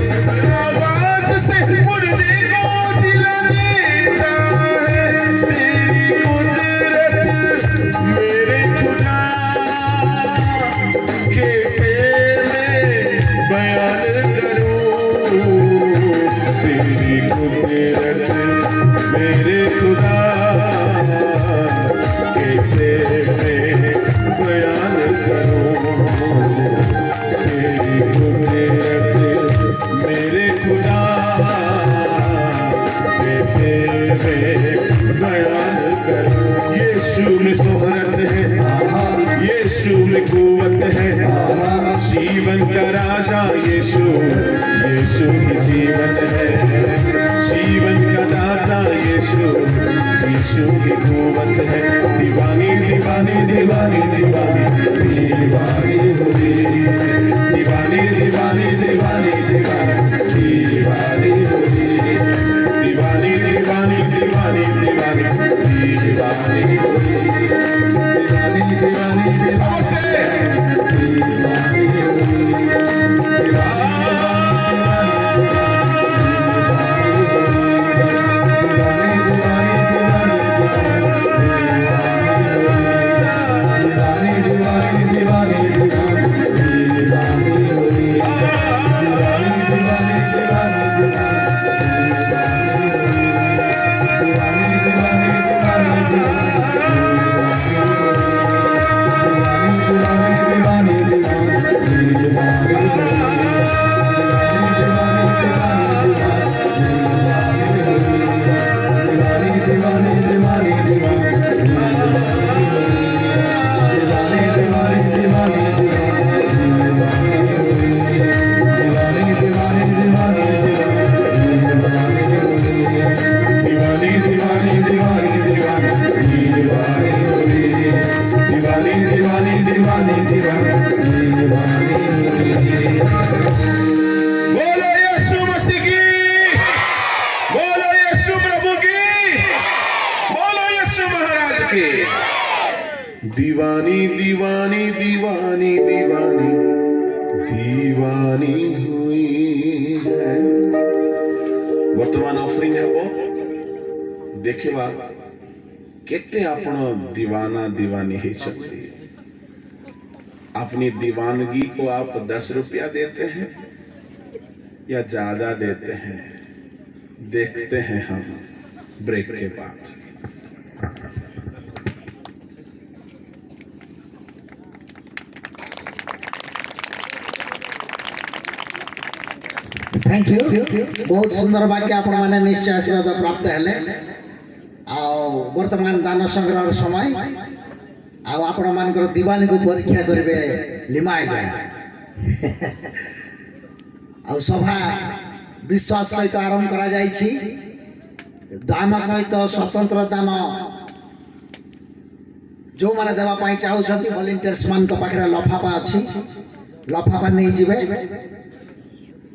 आवाज से मुर्दे को जिला देता है तेरी कुदरत मेरे खुदा कैसे मैं बयान करूं तेरी कुदरत मेरे खुदा कैसे मैं बयान करूं तेरी कुदरत मेरे खुदा कैसे मैं बयान करूं यीशु में शोहरत है यीशु में कुव्वत है जीवन का राजा यीशु यीशु की जीवन है जीवन का दाता यीशु यीशु की कुव्वत है दीवानी दीवानी दीवानी दीवानी दीवानी हुई दीवानी दीवानी दीवानी दीवानी दीवानी हुई दीवानी दीवानी दीवानी दीवानी दीवानी हुई दीवानी दीवानी बोलो यीशु मसीह की बोलो यीशु प्रभु की बोलो यीशु महाराज की दीवानी दीवानी दीवानी दीवानी दीवानी हुई है वर्तमान ऑफरिंग है वो देखिवा केते आपण दीवाना दीवानी है सकती अपनी दीवानगी को आप 10 रुपया देते हैं या ज्यादा देते हैं देखते हैं हम ब्रेक के बाद थैंक यू बहुत सुंदर वाक्य आपण माने निश्चय आशीर्वाद प्राप्त हेले वर्तमान दान संग्रह समय आपण मानकर दीवानी को परीक्षा करेंगे लिमाय जाए सभा विश्वास सहित आरंभ करा जाइछि दान सहित स्वतंत्र दान जो माने देवा पाई चाहूछथि वॉलंटियर्स मान को पाखरे लफाफा अछि लफाफा नहीं जिवे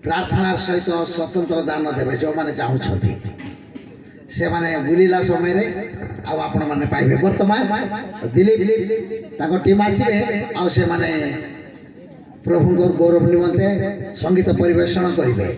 प्रार्थना सहित स्वतंत्र दान देवे जो माने चाहूछथि से माने बुलिला समय रे आपण माने पाइबे वर्तमान दिलीप ताको टीम आसीबे आ से माने प्रभु गौरव निमंते संगीत परिवेषण करिवे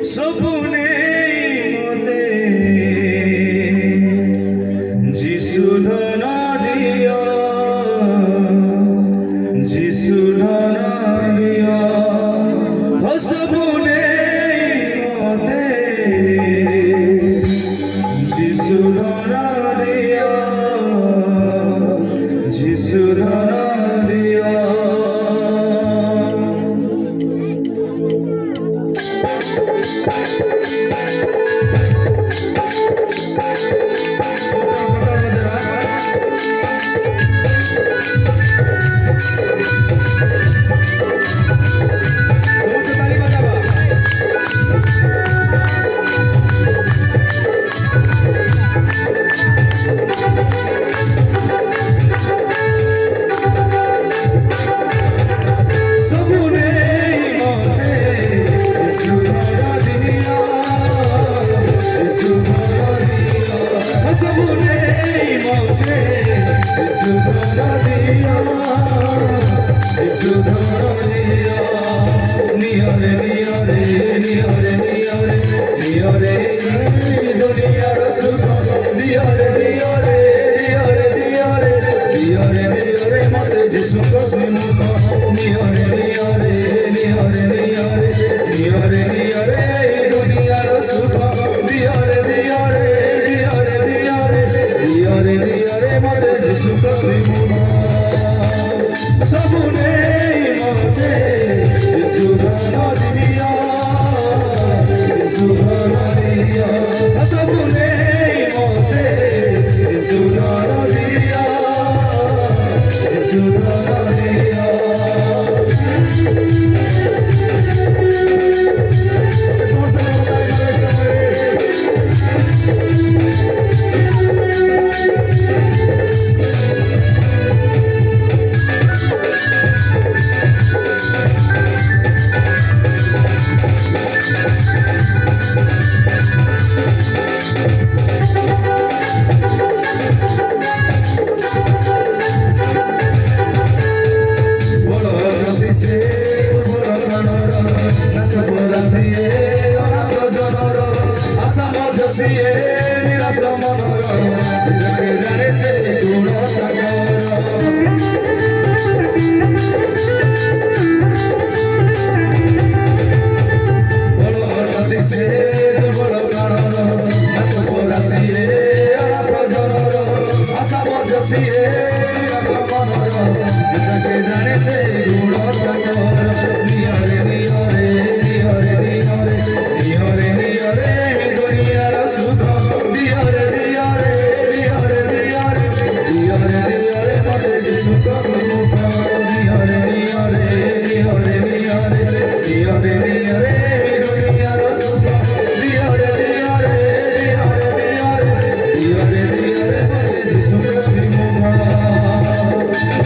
सपने मोते जिसु धन दिया जिसु धन दिया हो सपने मोते जिसु धन दिया जिसु धन दिया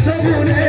Sabune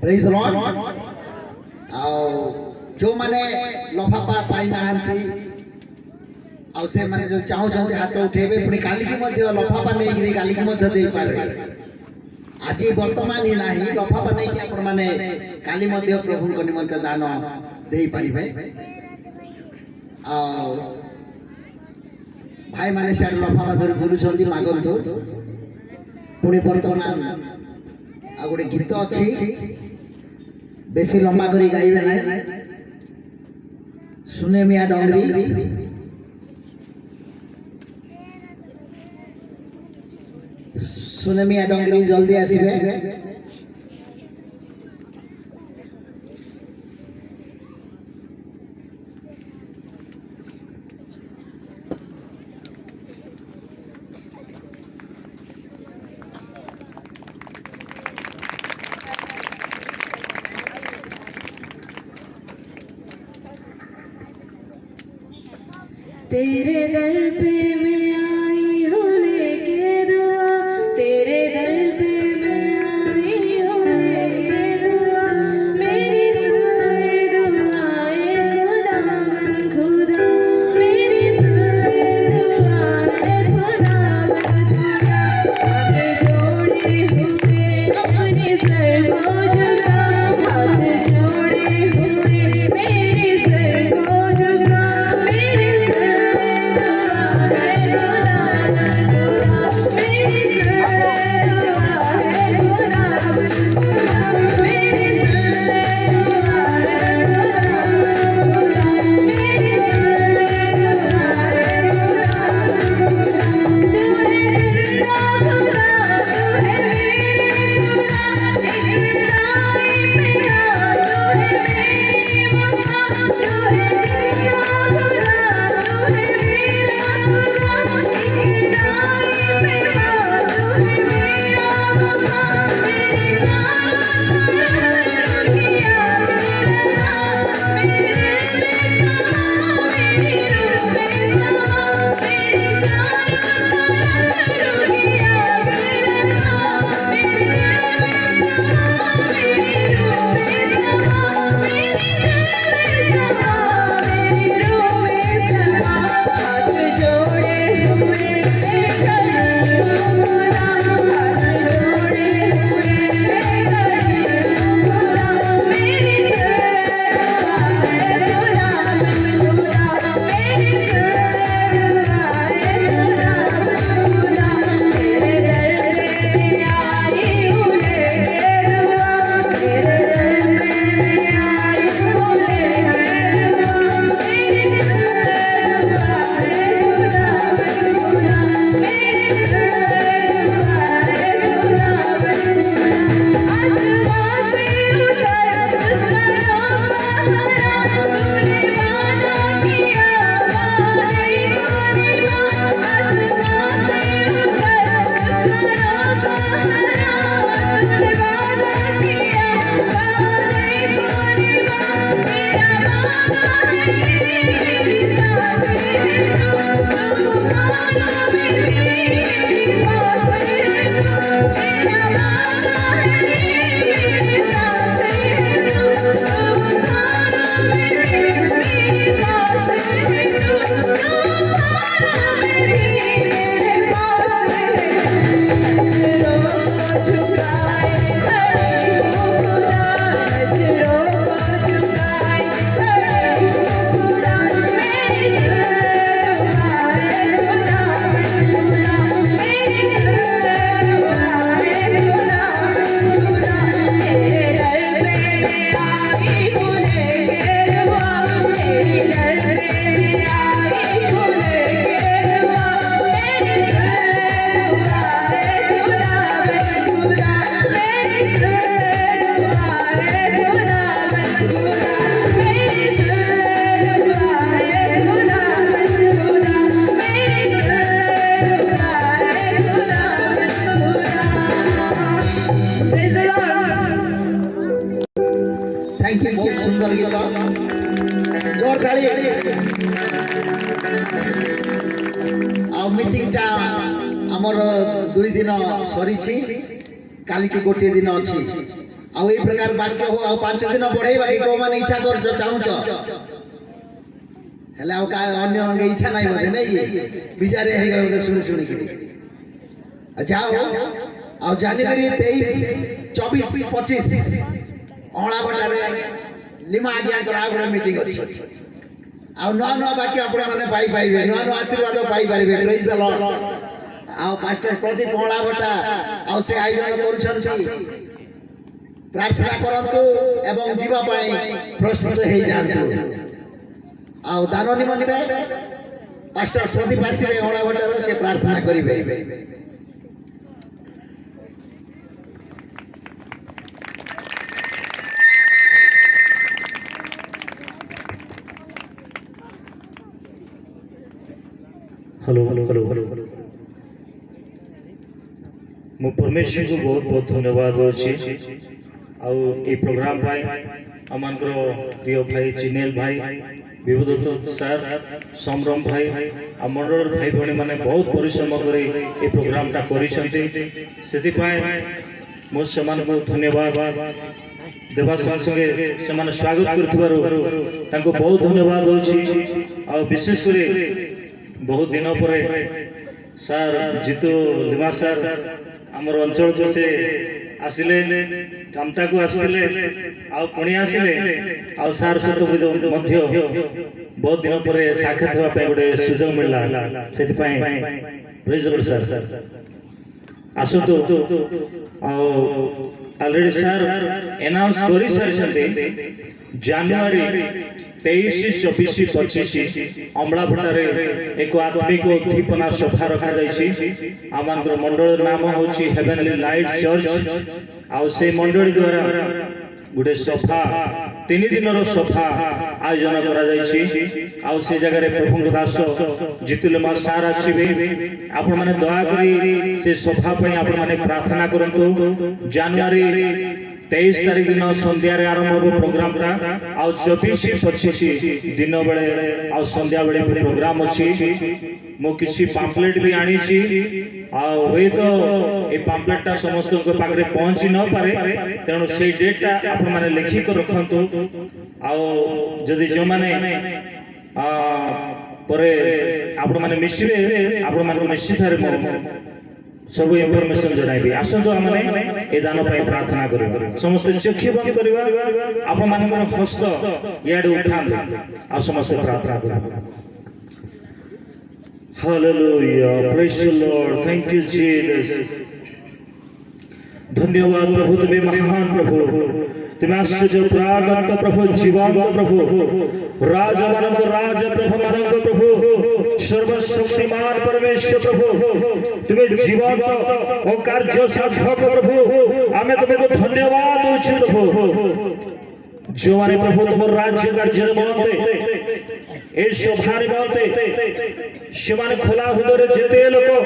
प्रेज द लॉर्ड आओ जो माने लफाफा पाई नाहंती आ से माने जो चाहू छंती हाथ उठेबे पुनी काली की मध्य लफाफा नै कि काली की मध्य देई पारे आज वर्तमान ही नाही लफाफा नै कि आपण माने काली मध्य प्रभु को निमंत दान देई परिबे आ भाई माने से लफाफा धरि बोलु छंती मागंतु पुनी वर्तमान आ गोटे गीत अच्छी बेसी लंबा करी गाइबे ना सुने मिया डंगरी सुने मिया डंगरी जल्दी आसीबे तेरे दर पे मैं आई हूँ लेके दुआ तेरे दर पे मैं आई हूँ लेके दुआ मेरी सुन ले दुआएं खुदावन खुदा मेरी सुन ले दुआएं खुदावन खुदा हाथ जोड़े हुए अपने सर को झुका हाथ जोड़े हुए मेरे सर को झुका मेरे सर दुआ है ଆଉ ମିଟିଂଟା ଆମର 2 ଦିନ ସରିଛି କାଲି କି ଗୋଟିଏ ଦିନ ଅଛି ଆଉ ଏଇ ପ୍ରକାର ବାକ୍ୟ ହଉ ଆଉ 5 ଦିନ ବଢେଇବା କି କୋଉମାନେ ଇଚ୍ଛା କରୁଛ ଚାହୁଁଛ ହେଲେ ଆଉ ଅନ୍ୟ ଇଚ୍ଛା ନାହିଁ ବୋଧେ ନାଇଁ ବିଚାରେ ହେଇଗଲା ବୋଧେ ଶୁଣିକିରି ଯାଅ ଆଉ ଜାନୁଆରୀ 23, 24, 25 ଅଁଳାଭଟାରେ ଲିମା ଆଜ୍ଞାଙ୍କର ଆଉ ଗୋଟେ ମିଟିଂ ଅଛି ଆଉ ନୂଆ ବାକ୍ୟ ଆପଣମାନେ ପାଇପାରିବେ ନୂଆ ଆଶୀର୍ବାଦ ପାଇପାରିବେ ପ୍ରେଜ୍ ଦ ଲର୍ଡ ଆଉ ପାଷ୍ଟର ପ୍ରଦୀପ ଅଁଳାଭଟା ଆଉ ସେ ଆୟୋଜନ କରୁଛନ୍ତି ପ୍ରାର୍ଥନା କରନ୍ତୁ ଏବଂ ଯିବା ପାଇଁ ପ୍ରସ୍ତୁତ ହେଇଯାଆନ୍ତୁ ଆଉ ଦାନ ନିମନ୍ତେ ପାଷ୍ଟର ପ୍ରଦୀପ ଆସିବେ ଅଁଳାଭଟାରୁ ସେ ପ୍ରାର୍ଥନା କରିବେ हेलो हेलो हेलो हेलो मु परमेश्वर को बहुत बहुत धन्यवाद अच्छी आउ ये प्रोग्राम भाई आमर प्रिय भाई चिनेल भाई विभूदत्त सर संभ्रम भाई आ मंडल भाई भाई मैंने बहुत परिश्रम कर प्रोग्राम टा कर धन्यवाद देवा संगे संगे स्वागत कर बहुत धन्यवाद अच्छी आ विशेषकर बहुत दिन पर सर जीतू लिमा सर आमर अंचल को से आसिले कामता को आसिले आउ पुणी आसिले आउ सर सहित बहुत दिन पर साक्षात होगा गोटे सुजोग मिलला से प्रेज लॉर्ड सर आसतु ऑलरेडी सर अनाउंस कर सारी जानुआरी 23, 24, 25 अमलाभटार एक आत्मिक उद्दीपना सभा रखा आम मंडल नाम हूँ हेवेनली लाइट चर्च आउ से मंडल द्वारा गोटे सभा 3 दिन सभा आयोजन करा से जगह प्रभु दास जितुलमा सार आसवे आपण मैंने दयाकोरी से सभा आपण मैंने प्रार्थना करंतु जानुआरी 23 तारीख दिन संध्या आरंभ हो प्रोग्राम टा आ 24, 25 दिन बेले आ संध्या बेले प्रोग्राम अच्छी मु किसी पाम्पलेट भी आनी हुए तो ये पाम्पलेट टा समस्त पाखे पहुंची न पारे तेणु से डेट टा आपण माने लिखिक रखंतु आदि जो मैंने परे आपण माने मिसिबे आपण माने निश्चित सब इनफॉरमेशन जनाइबे आसंतु आमने ए दान पई प्रार्थना करिबा समस्त चक्षु बंद करिबा आपण मानकर हस्त याड उठांतु आ समस्त प्रार्थना करिबा hallelujah praise the Lord thank you Jesus धन्यवाद प्रभु तुम्हें महान प्रभु तुम्हें आश्चर्य प्रागत प्रभु जीवंत प्रभु राजा मानक राजा प्रभु मानक प्रभु सर्वशक्तिमान परमेश्वर प्रभु तुम्हें जीवंत और कार्य साधक प्रभु आमे तुमको धन्यवाद देउछु प्रभु जो माने प्रभु तुम राज्य कार्य बनते ए सभारे बनते से माने खोला हृदय जेते लोक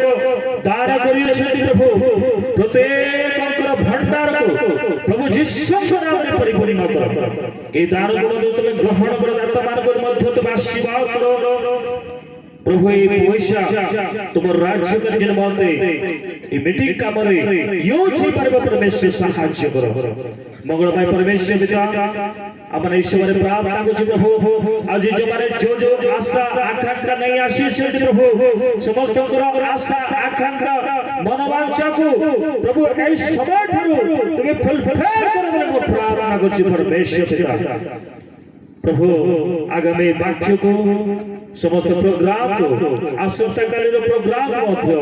दान करियछथि प्रभु प्रत्येक भंडार को प्रभु जीसु नाम रे परिपूर्ण कर ए दान को तुम ग्रहण कर दाता मान को मध्य तुम आशीर्वाद करो प्रभु ये पैसा तुम राज्य कार्य बनते ये मीटिंग काम रे यूज ही परम परमेश्वर सहायता करो मंगल भाई परमेश्वर पिता अपन ईश्वर प्रार्थना को प्रभु आज जो माने जो आशा आकांक्षा नहीं आसी प्रभु समस्त आशा आकांक्षा मनोवांछा को प्रभु ए समय ठारू तुम फुलफिल करो बोले मो प्रार्थना को परमेश्वर पिता प्रभु आगामी वाक्य को समस्त प्रोग्राम को आसंता कालीन प्रोग्राम मध्य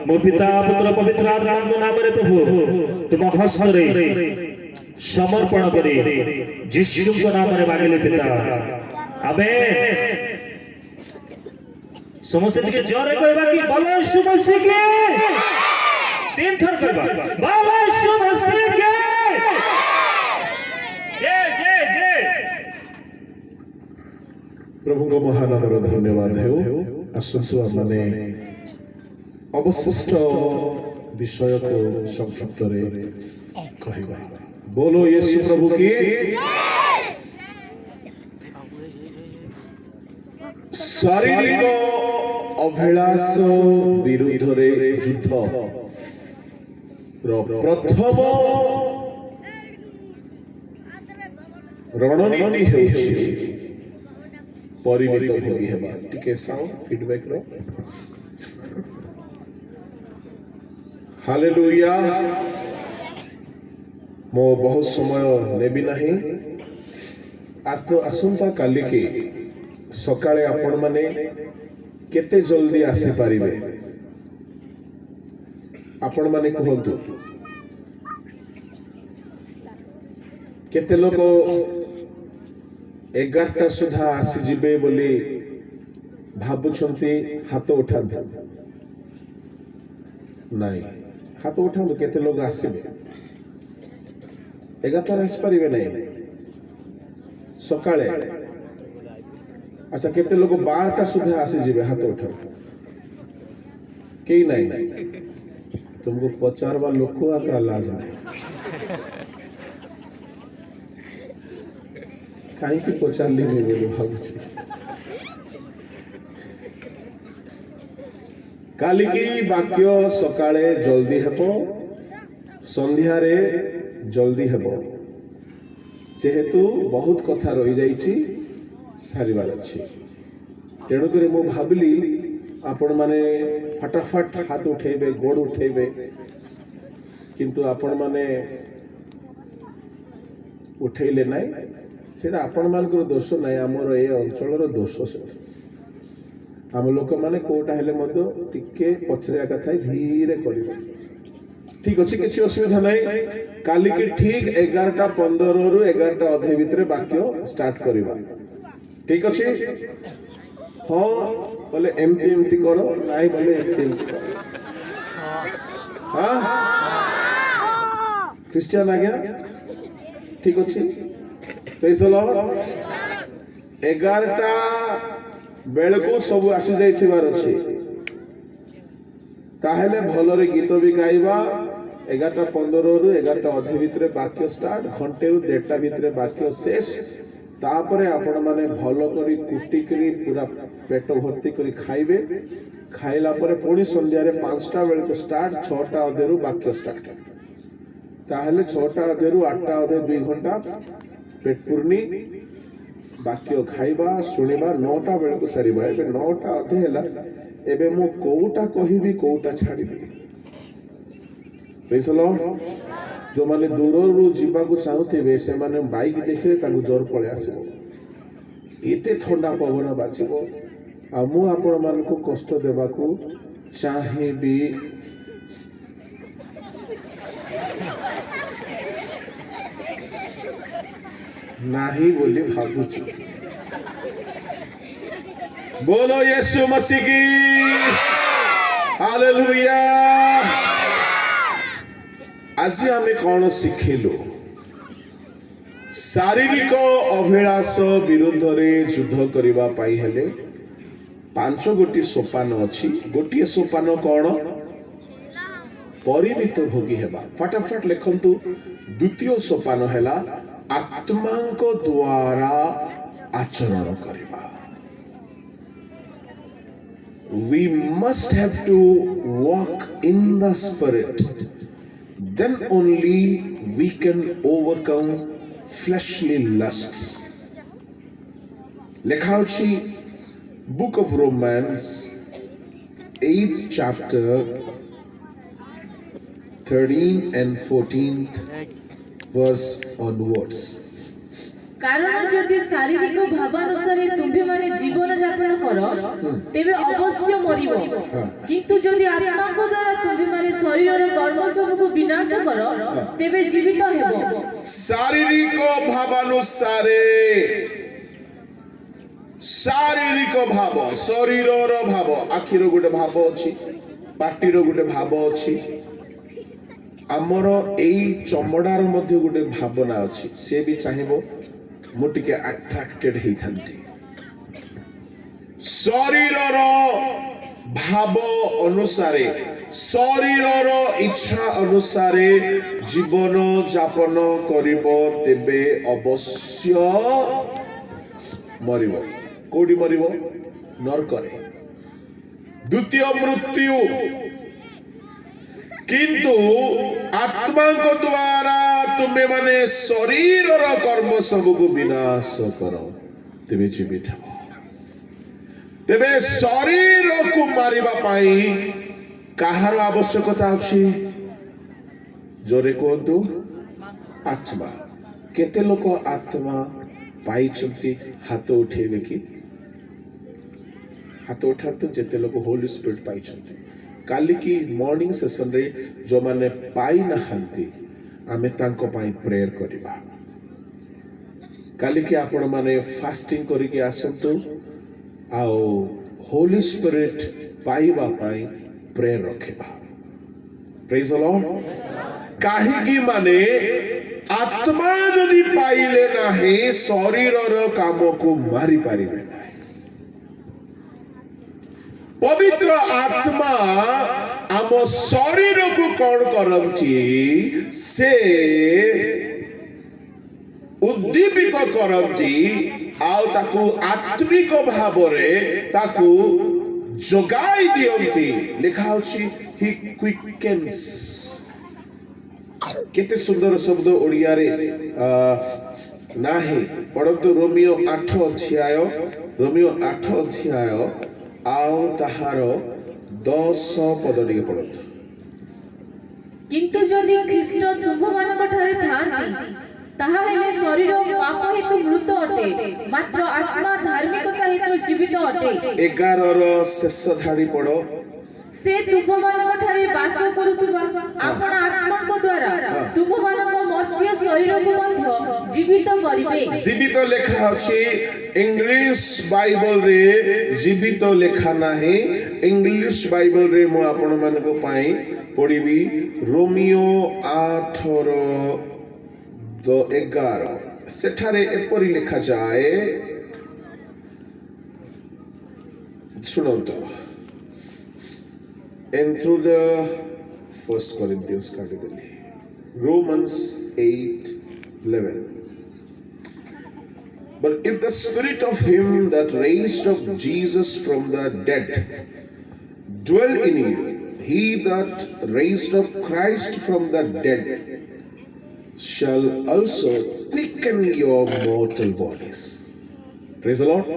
मो पिता पुत्र पवित्र आत्मा को नाम रे प्रभु तुम हस्त रे समर्पण करी यीशु को नाम रे मांगले पिता आमेन समस्त के जोरे कहबा कि बोलो यीशु मसीह के 3 थर कहबा बोलो यीशु मसीह के जय जय जय प्रभु को महानगर धन्यवाद हो आसतु माने अवशिष्ट विषय को संक्षिप्त रे कहबा बोलो यीशु प्रभु की शारीरिक अभिलाष विरुद्ध रे युद्ध प्रथम रणनीति हेउछि परिमित भोगी हेबा। टिके साउंड फीडबैक रो हालेलुया। मो बहुत समय नेबी नहीं। आज तो आसंता काली के सकाळे आपण माने केते जल्दी आसी पारिबे आपण माने कहंतु। केते लोक 11टा सुधा आसी जिबे बोली भाबुछंती हाथ उठांतु नहीं हाथ उठांतु केते लोक आसीबे 11टा आसी पारिबे नहीं सकाळे। अच्छा केते लोक 12टा सुधा आसी जिबे हाथ उठांतु केई नहीं तुमको पचारवा लोक आका लाज नहीं कहीं की पचारली नहीं बोली भावुची। काली की वाक्य सकाळे जल्दी हेबो संध्या रे जल्दी हेबो जेहेतु बहुत कथा रही जाइछि सारिबार अछि तेणु करे मो भाबिली आपण माने फटाफट हाथ उठेबे गोड़ उठेबे किंतु आपण माने उठेइले नाही सेटा आपण मानकर दोष नाही हमर ए अंचलर दोष से हम लोक माने कोटा हेले मध्य टिके पछरे कथा धीरे करिबो ठीक अछि किछि असुविधा नाही। काली के ठीक 11:15 रु 11:00 अधे भितरे वाक्य स्टार्ट करिबा ठीक अछि। हां बोले एमती एमती करो नाही बोले एमती हां क्रिश्चियन आ गया ठीक अछि। प्रेज द लॉर्ड 11टा बेलको सब आसी जाइथिबार अछि ताहेले भलरे गीत भी गाइबा 11:15 रु 11:00 अधे भितरे वाक्य स्टार्ट घंटे रु 1.5 भितरे वाक्य शेष तापरे आपण माने भलो करी कुटी करी पूरा पेट भर्ती करी खाइबे खाइला परे पुणी संध्या रे 5टा बेलको स्टार्ट 6टा अधे रु वाक्य स्टार्ट ताहेले 6टा अधे रु 8टा अधे 2 घंटा पेट पूर्णी वाक्य खाइबा शुणिबा 9टा बेलको सारिबा एबे 9टा अधे हैला एबे मो कोउटा कहिबी कोउटा छाड़ीबी। प्रेज द लॉर्ड जो माने दूर रु जीवा को चाहुथिबे से माने बाइक देखले ताकू जोर पळे आसीबो एते ठंडा पवन बाजिबो आ मु आपण मान को कष्ट देबाकू चाहेबी नाही बोली भाबुची। बोलो यीशु मसीह की हालेलुया। आज आमे कौन शिखिलु शारीरिक अभिलाष विरुद्ध रे युद्ध करिबा पाई हेले 5 गोटी सोपान अछि। गोटी सोपान कौन परिमित भोगी हेबा फटाफट लिखंतु। द्वितीय सोपान हैला आत्मांको द्वारा आचरण करिबा। We must have to walk in the spirit, then only we can overcome fleshly lusts. लिखा अछि Book of Romans 8th chapter 13 and 14th verse onwards. कारण जदि शारीरिक भावानुसार तुम्हें माने जीवन यापन कर तेबे अवश्य मरिबो किंतु जदि आत्मा को द्वारा तुम्हें माने शरीर कर्म सब को विनाश कर तेबे जीवित हेबो। शारीरिक भावानुसार शारीरिक भाव शरीर भाव आखिर गोटे भाव अछि पाटीर गोटे भाव अछि आमर एई चमड़ार मध्य गोटे भावना अछि से भी चाहिबो मु टिके अट्रैक्टेड हेई थांती शरीरर भाव अनुसारे शरीरर इच्छा अनुसारे जीवन यापन करिबो तेबे अवश्य मरिबो। कोडी मरिबो नरकरे द्वितीय मृत्यु किंतु आत्मा को द्वारा तुम्हें माने शरीर कर्म सब को विनाश करो तेरे जीवित हो तेरे शरीर को मारिबा पाई काहार आवश्यकता अछि जोरे कहतु आत्मा केते लोक आत्मा पाई छथि हाथ उठेबे कि हाथ उठातु जेते लोक होली स्पिरिट पाई छथि काली की मॉर्निंग सेशन रे जो माने पाई नहंती आमे तांको पाई प्रेयर करिबा काली की आपण माने फास्टिंग करी के आसंतु आओ होली स्पिरिट पाइबा पाई प्रेयर रखिबा प्रेज द लॉर्ड काहे की माने आत्मा यदि पाइले नाही शरीरर काम को मारी पारिबे नाही पवित्र आत्मा आम शरीर को कौन करती से उद्दीपित करती आउ ताकू आत्मिक भाव रे ताकू जोगाई दियंती लिखा होची ही क्विकेन्स केते सुंदर शब्द ओडिया रे नाही पढ़ंतु रोमियो 8 अध्याय आओ ताहार 10 पद टिके पढ़ंतु किंतु जदि ख्रीष्ट तुमମାନଙ୍କ ଠାରେ ଥାନ୍ତି ତାହା ହେଲେ ଶରୀର ପାପ ହେତୁ ମୃତ ଅଟେ ମାତ୍ର ଆତ୍ମା ଧାର୍ମିକତା ହେତୁ ଜୀବିତ ଅଟେ 11 ର ଶେଷ ଧାଡ଼ି ପଢ଼ से तुमମାନଙ୍କ ଠାରେ ବାସ କରୁଥିବା ଆପଣ ଆତ୍ମାଙ୍କ ଦ୍ୱାରା ତୁମମାନଙ୍କ ମର୍ତ୍ତ୍ୟ ଶରୀରକୁ ମଧ୍ୟ ଜୀବିତ କରିବେ जीवित लेखा अछि इंग्लिश बाइबल रे जीवित लेखा नाही इंग्लिश बाइबल रे मो आपण मानको पाई पढिबी रोमियो 8 रो 11 सेठारे एपरि लिखा जाए सुनंतो and through the first Corinthians काटिदेली Romans 8:11 But if the spirit of him that raised up Jesus from the dead dwell in you, he that raised up Christ from the dead shall also quicken your mortal bodies. Praise the Lord.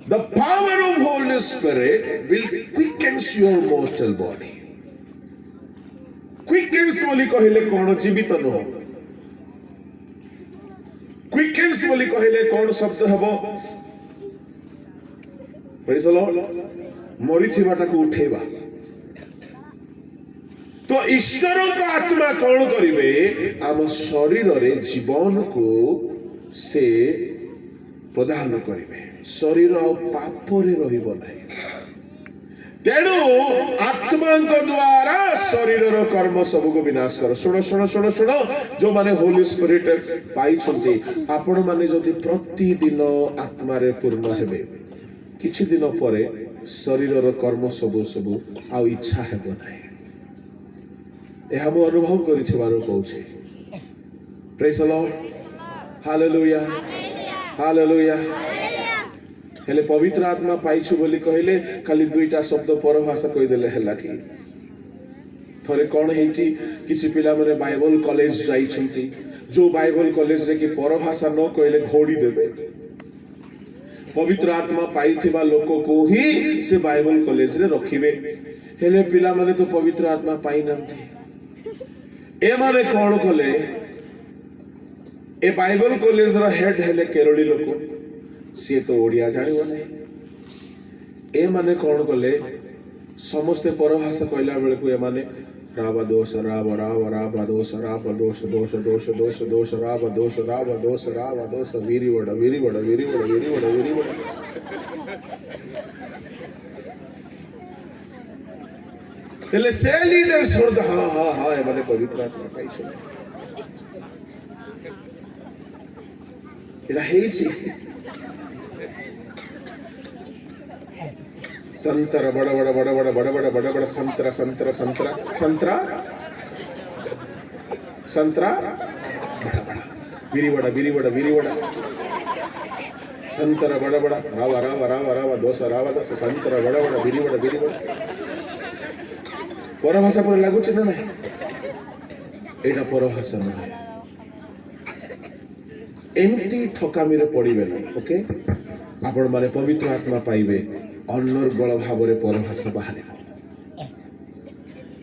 The power of Holy Spirit will quickens your mortal body. Quickens बोली कहले कौन जीवित न हो क्विकेंस बोली कहले कौन शब्द हबो प्रेज द लॉर्ड मरि थिबाटा को उठेबा तो ईश्वर का आत्मा कौन करिवे आम शरीर रे जीवन को से प्रदान करिवे शरीर आ पाप रे रहिबो नाही तेणु आत्मा द्वारा शरीर कर्म सब को विनाश कर सुनो सुनो सुनो सुनो जो माने होली स्पिरिट पाई छंती आपण माने जदि प्रतिदिन आत्मा रे पूर्ण हेबे किछि दिन परे शरीर कर्म सब सब आ इच्छा हेबो नाही एहा मो अनुभव करिथिबारो कहूछि praise the lord hallelujah hallelujah हेले पवित्र आत्मा पाइछु बोली कहले खाली दुईटा शब्द परभाषा कहि देले हला कि थरे कोन हेची किछि पिला माने बाइबल कॉलेज जाई छंती जो बाइबल कॉलेज रे कि परभाषा न कहले घोड़ी देबे पवित्र आत्मा पाइथिबा लोक को ही से बाइबल कॉलेज रे रखिबे हेले पिला माने तो पवित्र आत्मा पाई नथि ए माने कोन कले ए बाइबल कॉलेज रा हेड हेले केरली लोक सी तो ओडिया जानिबो नै ए माने कोन कले समस्त परभाषा कहला बेले को ए माने राव दोष राव राव राव दोष राव दोष दोष दोष दोष दोष राव दोष राव दोष राव दोष वीरी वड वीरी वड वीरी वड वीरी वड वीरी वड हेले से लीडर छोड़ हां हां हां ए माने पवित्र आत्मा पाई छ एला हेची संतरा बड़ा बड़ा बड़ा बड़ा बड़ा बड़ा बड़ा बड़ा संतरा संतरा संतरा संतरा संतरा बड़ा बड़ा बिरी बड़ा संतरा बड़ा बड़ा रावा रावा रावा रावा दोसा संतरा बड़ा बड़ा बिरी बड़ा परभाषा पर लागुच ना नहीं एटा परभाषा ना एमती ठकामी रे पड़िबे ना ओके आपण माने पवित्र आत्मा पाइबे अनर्गल भाव रे परभाषा बाहर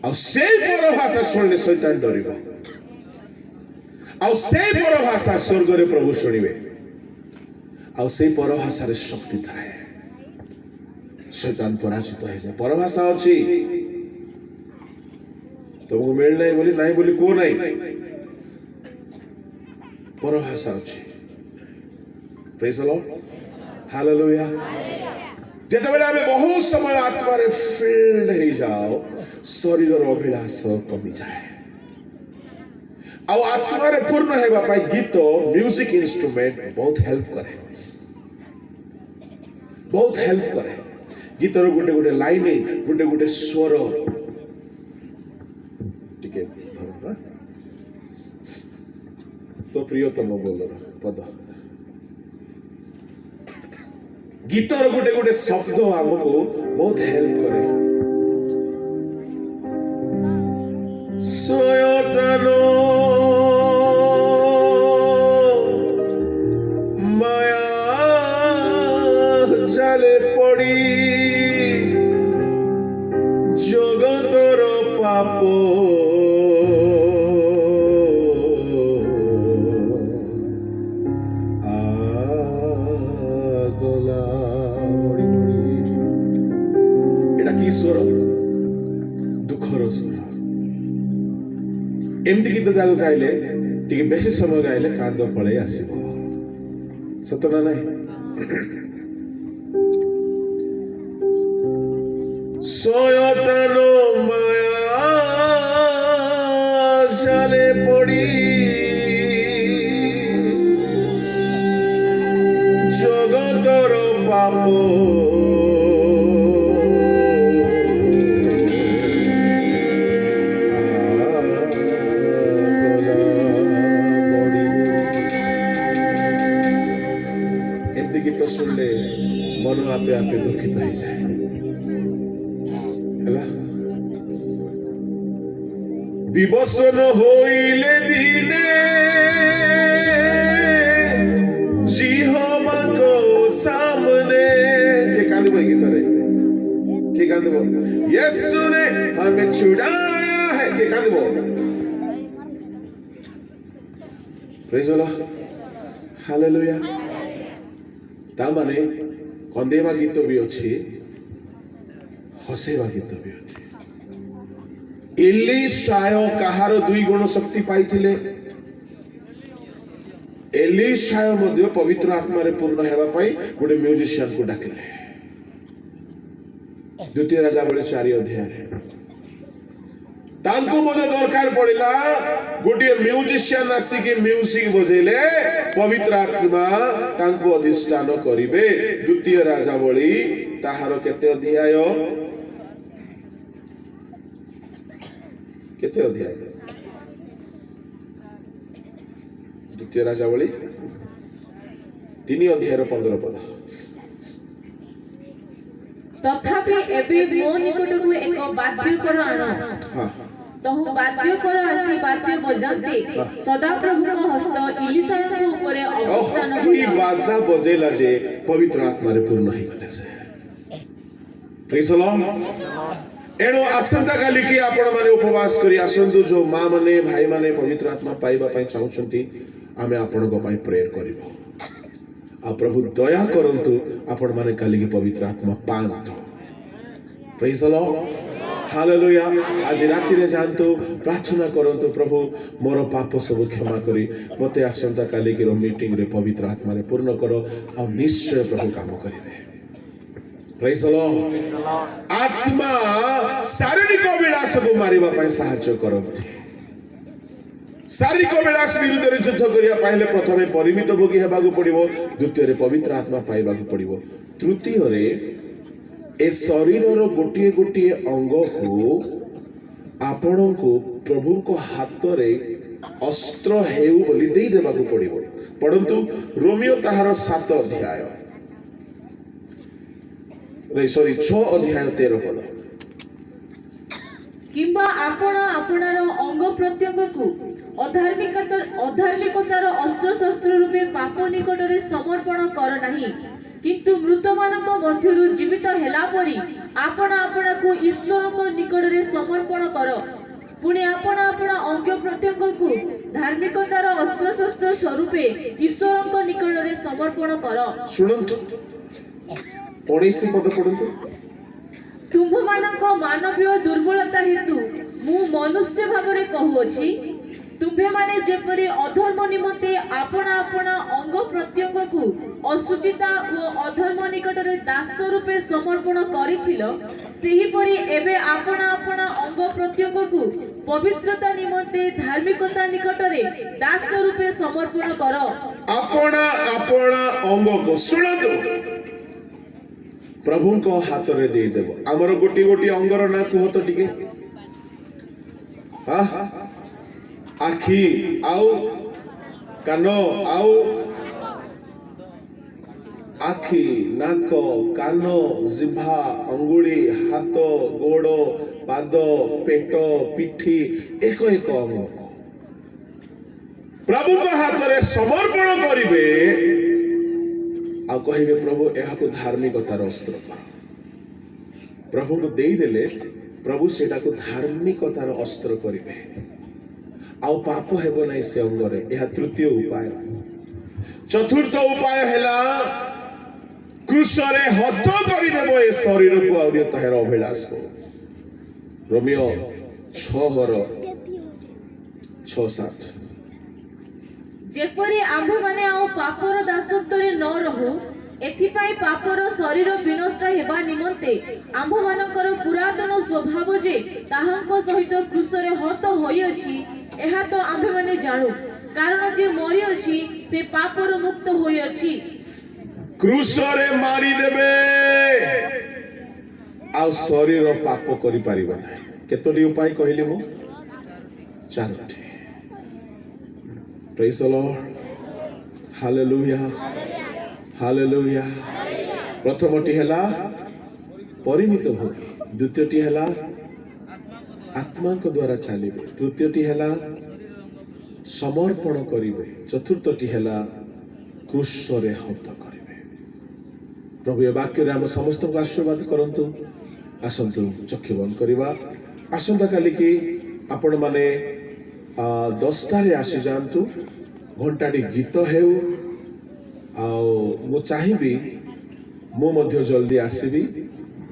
आ से परभाषा सुनले शैतान डरिबो आ से परभाषा स्वर्ग रे प्रभु सुनिबे आ से परभाषा रे शक्ति थाए शैतान पराजित हो जाए परभाषा अछि तुमको मिल नहीं बोली को नहीं परभाषा अछि प्रेज द लॉर्ड हालेलुया जेतेबेले आमे बहुत समय आत्मा रे फील्ड हे जाओ शरीर रो अभिलाष कमी जाए आ आत्मा रे पूर्ण हेबा पाई गीत म्यूजिक इंस्ट्रूमेंट बहुत हेल्प करे गीतर गोटे गोटे लाइन गोटे गोटे स्वर टिके धर तो प्रियतम बोलर पद गीतर गोटे गोटे शब्द आमको बहुत हेल्प करे सोयटानो माया जाले पड़ी जगतर पाप स्वर दुखर स्वर एमती गीत जाग गाइले टिके बेसी समय गाइले कांद पळे आसीबो सत ना नाही सोयतानो माया जाले पड़ी जगतर पाप मन आपे आपे दुखित हो जाए विवसन होइले दिने जिहमा को सामने के कांदबो गीत रे के कांदबो यीशु ने हमें छुड़ाया है के कांदबो प्रेज द लॉर्ड हालेलुया ता माने कंदेवा गीत भी अच्छी हसेवा गीत भी अच्छी एलीशाय कहार दुई गुण शक्ति पाइथिले एलीशाय मध्य पवित्र आत्मा रे पूर्ण हेबा पई गोटे म्यूजिशियन को डाकिले द्वितीय राजावली 4 अध्याय रे तांको मने दरकार पड़िला गोटे म्यूजिशियन आसिके म्यूजिक बजेले पवित्र आत्मा तांको अधिष्ठान करिवे द्वितीय राजावली ताहार केते अध्याय द्वितीय राजावली 3 अध्याय 15 पद तथापि एबे मो निकटकु एक वाद्यकर आण हां तहु वाद्यकर आसी वाद्य बजाते सदा प्रभु को हस्त इलिशाको ऊपर अवस्थान की बाजा बजेला जे पवित्र आत्मा रे पूर्ण ही गले से प्रेज द लॉर्ड एनो आसंता काली की आपण माने उपवास करी आसंतु जो मां माने भाई माने पवित्र आत्मा पाइबा पई चाहउछंती आमे आपण को पई प्रेयर करिवो आ प्रभु दया करंतु आपण माने काली की पवित्र आत्मा पांतु प्रेज द लॉर्ड हालेलुया आज राति रे जानतो प्रार्थना करंतु प्रभु मोर पाप सब क्षमा करी मते आसंता काली की मीटिंग रे पवित्र आत्मा रे पूर्ण करो आ निश्चय प्रभु काम करिवे प्रेज द लॉर्ड आत्मा शारीरिक अभिलाष को मारिबा पई सहायता करंती शारीरिक अभिलाष विरुद्ध रे युद्ध करिया पाइले प्रथमे परिमित भोगी हेबागु पड़िबो द्वितीय रे पवित्र आत्मा पाइबागु पड़िबो तृतीय रे ए शरीर रो गोटिए गोटिए अंग को आपण को प्रभु को हाथ रे अस्त्र हेउ बोली देई देबागु पड़िबो परंतु रोमियो ताहार 7 अध्याय ସରି 6 ଅଧ୍ୟାୟ 13 ପଦ। କିମ୍ବା ଆପଣ ଆପଣାର ଅଙ୍ଗ ପ୍ରତ୍ୟଙ୍ଗକୁ ଅଧାର୍ମିକତାର ଅସ୍ତ୍ରଶସ୍ତ୍ର ରୂପେ ପାପ ନିକଟରେ ସମର୍ପଣ କର ନାହିଁ, କିନ୍ତୁ ମୃତମାନଙ୍କ ମଧ୍ୟରୁ ଜୀବିତ ହେଲା ପରି ଆପଣ ଆପଣାକୁ ଈଶ୍ୱରଙ୍କ ନିକଟରେ ସମର୍ପଣ କର। ପୁଣି ଆପଣ ଆପଣା ଅଙ୍ଗ ପ୍ରତ୍ୟଙ୍ଗକୁ ଧାର୍ମିକତାର ଅସ୍ତ୍ରଶସ୍ତ୍ର ସ୍ୱରୂପେ ଈଶ୍ୱରଙ୍କ ନିକଟରେ ସମର୍ପଣ କର। ଶୁଣନ୍ତୁ 19 ପଦ ପଢନ୍ତୁ। ତୁମ୍ଭମାନଙ୍କ ମାନବୀୟ ଦୁର୍ବଳତା ହେତୁ ମୁଁ ମନୁଷ୍ୟ ଭାବରେ କହୁଅଛି, ତୁମ୍ଭେମାନେ ଯେପରି ଅଧର୍ମ ନିମନ୍ତେ ଆପଣା ଆପଣା ଅଙ୍ଗ ପ୍ରତ୍ୟଙ୍ଗକୁ ଅଶୁଚିତା ଓ ଅଧର୍ମ ନିକଟରେ ଦାସ ରୂପେ ସମର୍ପଣ କରିଥିଲ, ସେହିପରି ଏବେ ଆପଣା ଆପଣା ଅଙ୍ଗ ପ୍ରତ୍ୟଙ୍ଗକୁ ପବିତ୍ରତା ନିମନ୍ତେ ଧାର୍ମିକତା ନିକଟରେ ଦାସ ରୂପେ ସମର୍ପଣ କର। ଆପଣା ଆପଣା ଅଙ୍ଗକୁ ଶୁଣନ୍ତୁ ପ୍ରଭୁଙ୍କ ହାତରେ ଦେଇଦେବ। ଆମର ଗୋଟିଏ ଗୋଟିଏ ଅଙ୍ଗର ନା କୁହ ତ ଟିକେ। ଆଖି ଆଉ କାନ ଆଉ ଆଖି ନାକ କାନ ଜିଭା ଅଙ୍ଗୁଳି ହାତ ଗୋଡ଼ ପାଦ ପେଟ ପିଠି ଏକ ଏକ ଅଙ୍ଗ ପ୍ରଭୁଙ୍କ ହାତରେ ସମର୍ପଣ କରିବେ ଆଉ କହିବେ ପ୍ରଭୁ ଏହାକୁ ଧାର୍ମିକତାର ଅସ୍ତ୍ର କର। ପ୍ରଭୁଙ୍କୁ ଦେଇଦେଲେ ପ୍ରଭୁ ସେଟାକୁ ଧାର୍ମିକତାର ଅସ୍ତ୍ର କରିବେ ଆଉ ପାପ ହେବ ନାହିଁ ସେ ଅଙ୍ଗରେ। ଏହା ତୃତୀୟ ଉପାୟ। ଚତୁର୍ଥ ଉପାୟ ହେଲା କ୍ରୁଶରେ ହତ କରିଦେବ ଏ ଶରୀରକୁ ଆହୁରି ତାହାର ଅଭିଳାଷକୁ। ରୋମିଓ 6:6-7। ଯେପରି ଆମ୍ଭେମାନେ ଆଉ ପାପର ଦାସତ୍ୱରେ ନ ରହୁ, ଏଥିପାଇଁ ପାପର ଶରୀର ବିନଷ୍ଟ ହେବା ନିମନ୍ତେ ଆମ୍ଭମାନଙ୍କର ପୁରାତନ ସ୍ୱଭାବ ଯେ ତାହାଙ୍କ ସହିତ କ୍ରୁଶରେ ହତ ହୋଇଅଛି, ଏହା ତ ଆମ୍ଭେମାନେ ଜାଣୁ। କାରଣ ଯେ ମରିଅଛି ସେ ପାପରୁ ମୁକ୍ତ ହୋଇଅଛି। କ୍ରୁଶରେ ମାରିଦେବେ ଆଉ ଶରୀର ପାପ କରିପାରିବ ନାହିଁ। କେତୋଟି ଉପାୟ କହିଲି ମୁଁ? 4ଟି। Praise the Lord. Hallelujah. Hallelujah. ପ୍ରଥମଟି ହେଲା ପରିମିତ ଭୋଗୀ, ଦ୍ୱିତୀୟଟି ହେଲା ଆତ୍ମାଙ୍କ ଦ୍ୱାରା ଚାଲିବେ, ତୃତୀୟଟି ହେଲା ସମର୍ପଣ କରିବେ, ଚତୁର୍ଥଟି ହେଲା କ୍ରୁଶରେ ହତ କରିବେ। ପ୍ରଭୁ ଏ ବାକ୍ୟରେ ଆମ ସମସ୍ତଙ୍କୁ ଆଶୀର୍ବାଦ କରନ୍ତୁ। ଆସନ୍ତୁ ଚକ୍ଷୁ ବନ୍ଦ କରିବା। ଆସନ୍ତାକାଲିକି ଆପଣମାନେ 10ଟାରେ ଆସିଯାଆନ୍ତୁ। ଘଣ୍ଟାଟି ଗୀତ ହେଉ ଆଉ ମୁଁ ଚାହିଁବି ମୁଁ ମଧ୍ୟ ଜଲ୍ଦି ଆସିବି,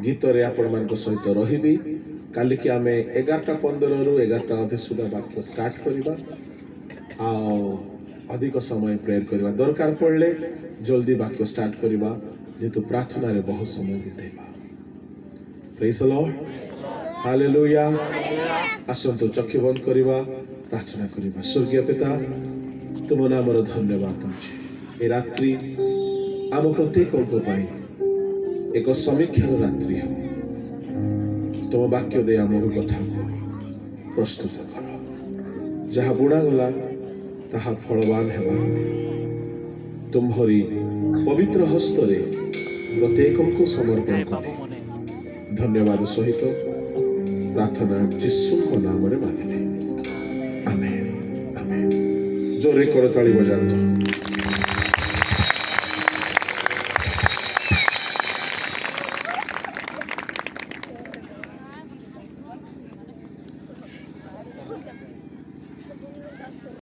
ଗୀତରେ ଆପଣମାନଙ୍କ ସହିତ ରହିବି। କାଲିକି ଆମେ 11:15ରୁ 11:30 ସୁଦ୍ଧା ବାକ୍ୟ ଷ୍ଟାର୍ଟ କରିବା ଆଉ ଅଧିକ ସମୟ ପ୍ରେୟର କରିବା। ଦରକାର ପଡ଼ିଲେ ଜଲ୍ଦି ବାକ୍ୟ ଷ୍ଟାର୍ଟ କରିବା, ଯେହେତୁ ପ୍ରାର୍ଥନାରେ ବହୁତ ସମୟ ବିତେଇବା। ପ୍ରେଜ୍ ଦ ଲର୍ଡ। ହାଲେଲୁୟା। ଆସନ୍ତୁ ଚକ୍ଷୁ ବନ୍ଦ କରିବା, ପ୍ରାର୍ଥନା କରିବା। ସ୍ୱର୍ଗୀୟ ପିତା, ତୁମ ନାମର ଧନ୍ୟବାଦ ଅଛି। ଏ ରାତ୍ରି ଆମ ପ୍ରତ୍ୟେକଙ୍କ ପାଇଁ ଏକ ସମୀକ୍ଷାର ରାତ୍ରି ହେବ। ତୁମ ବାକ୍ୟ ଦେଇ ଆମକୁ କଥାକୁ ପ୍ରସ୍ତୁତ କର। ଯାହା ବୁଣାଗଲା ତାହା ଫଳବାନ ହେବା। ତୁମ୍ଭରି ପବିତ୍ର ହସ୍ତରେ ପ୍ରତ୍ୟେକଙ୍କୁ ସମର୍ପଣ କରେ। ଧନ୍ୟବାଦ ସହିତ ପ୍ରାର୍ଥନା ଯୀଶୁଙ୍କ ନାମରେ ମାଗିଲେ, ଆମେନ୍। ଆମେନ୍। ଜୋରେ କରତାଳି ବଜାନ୍ତୁ।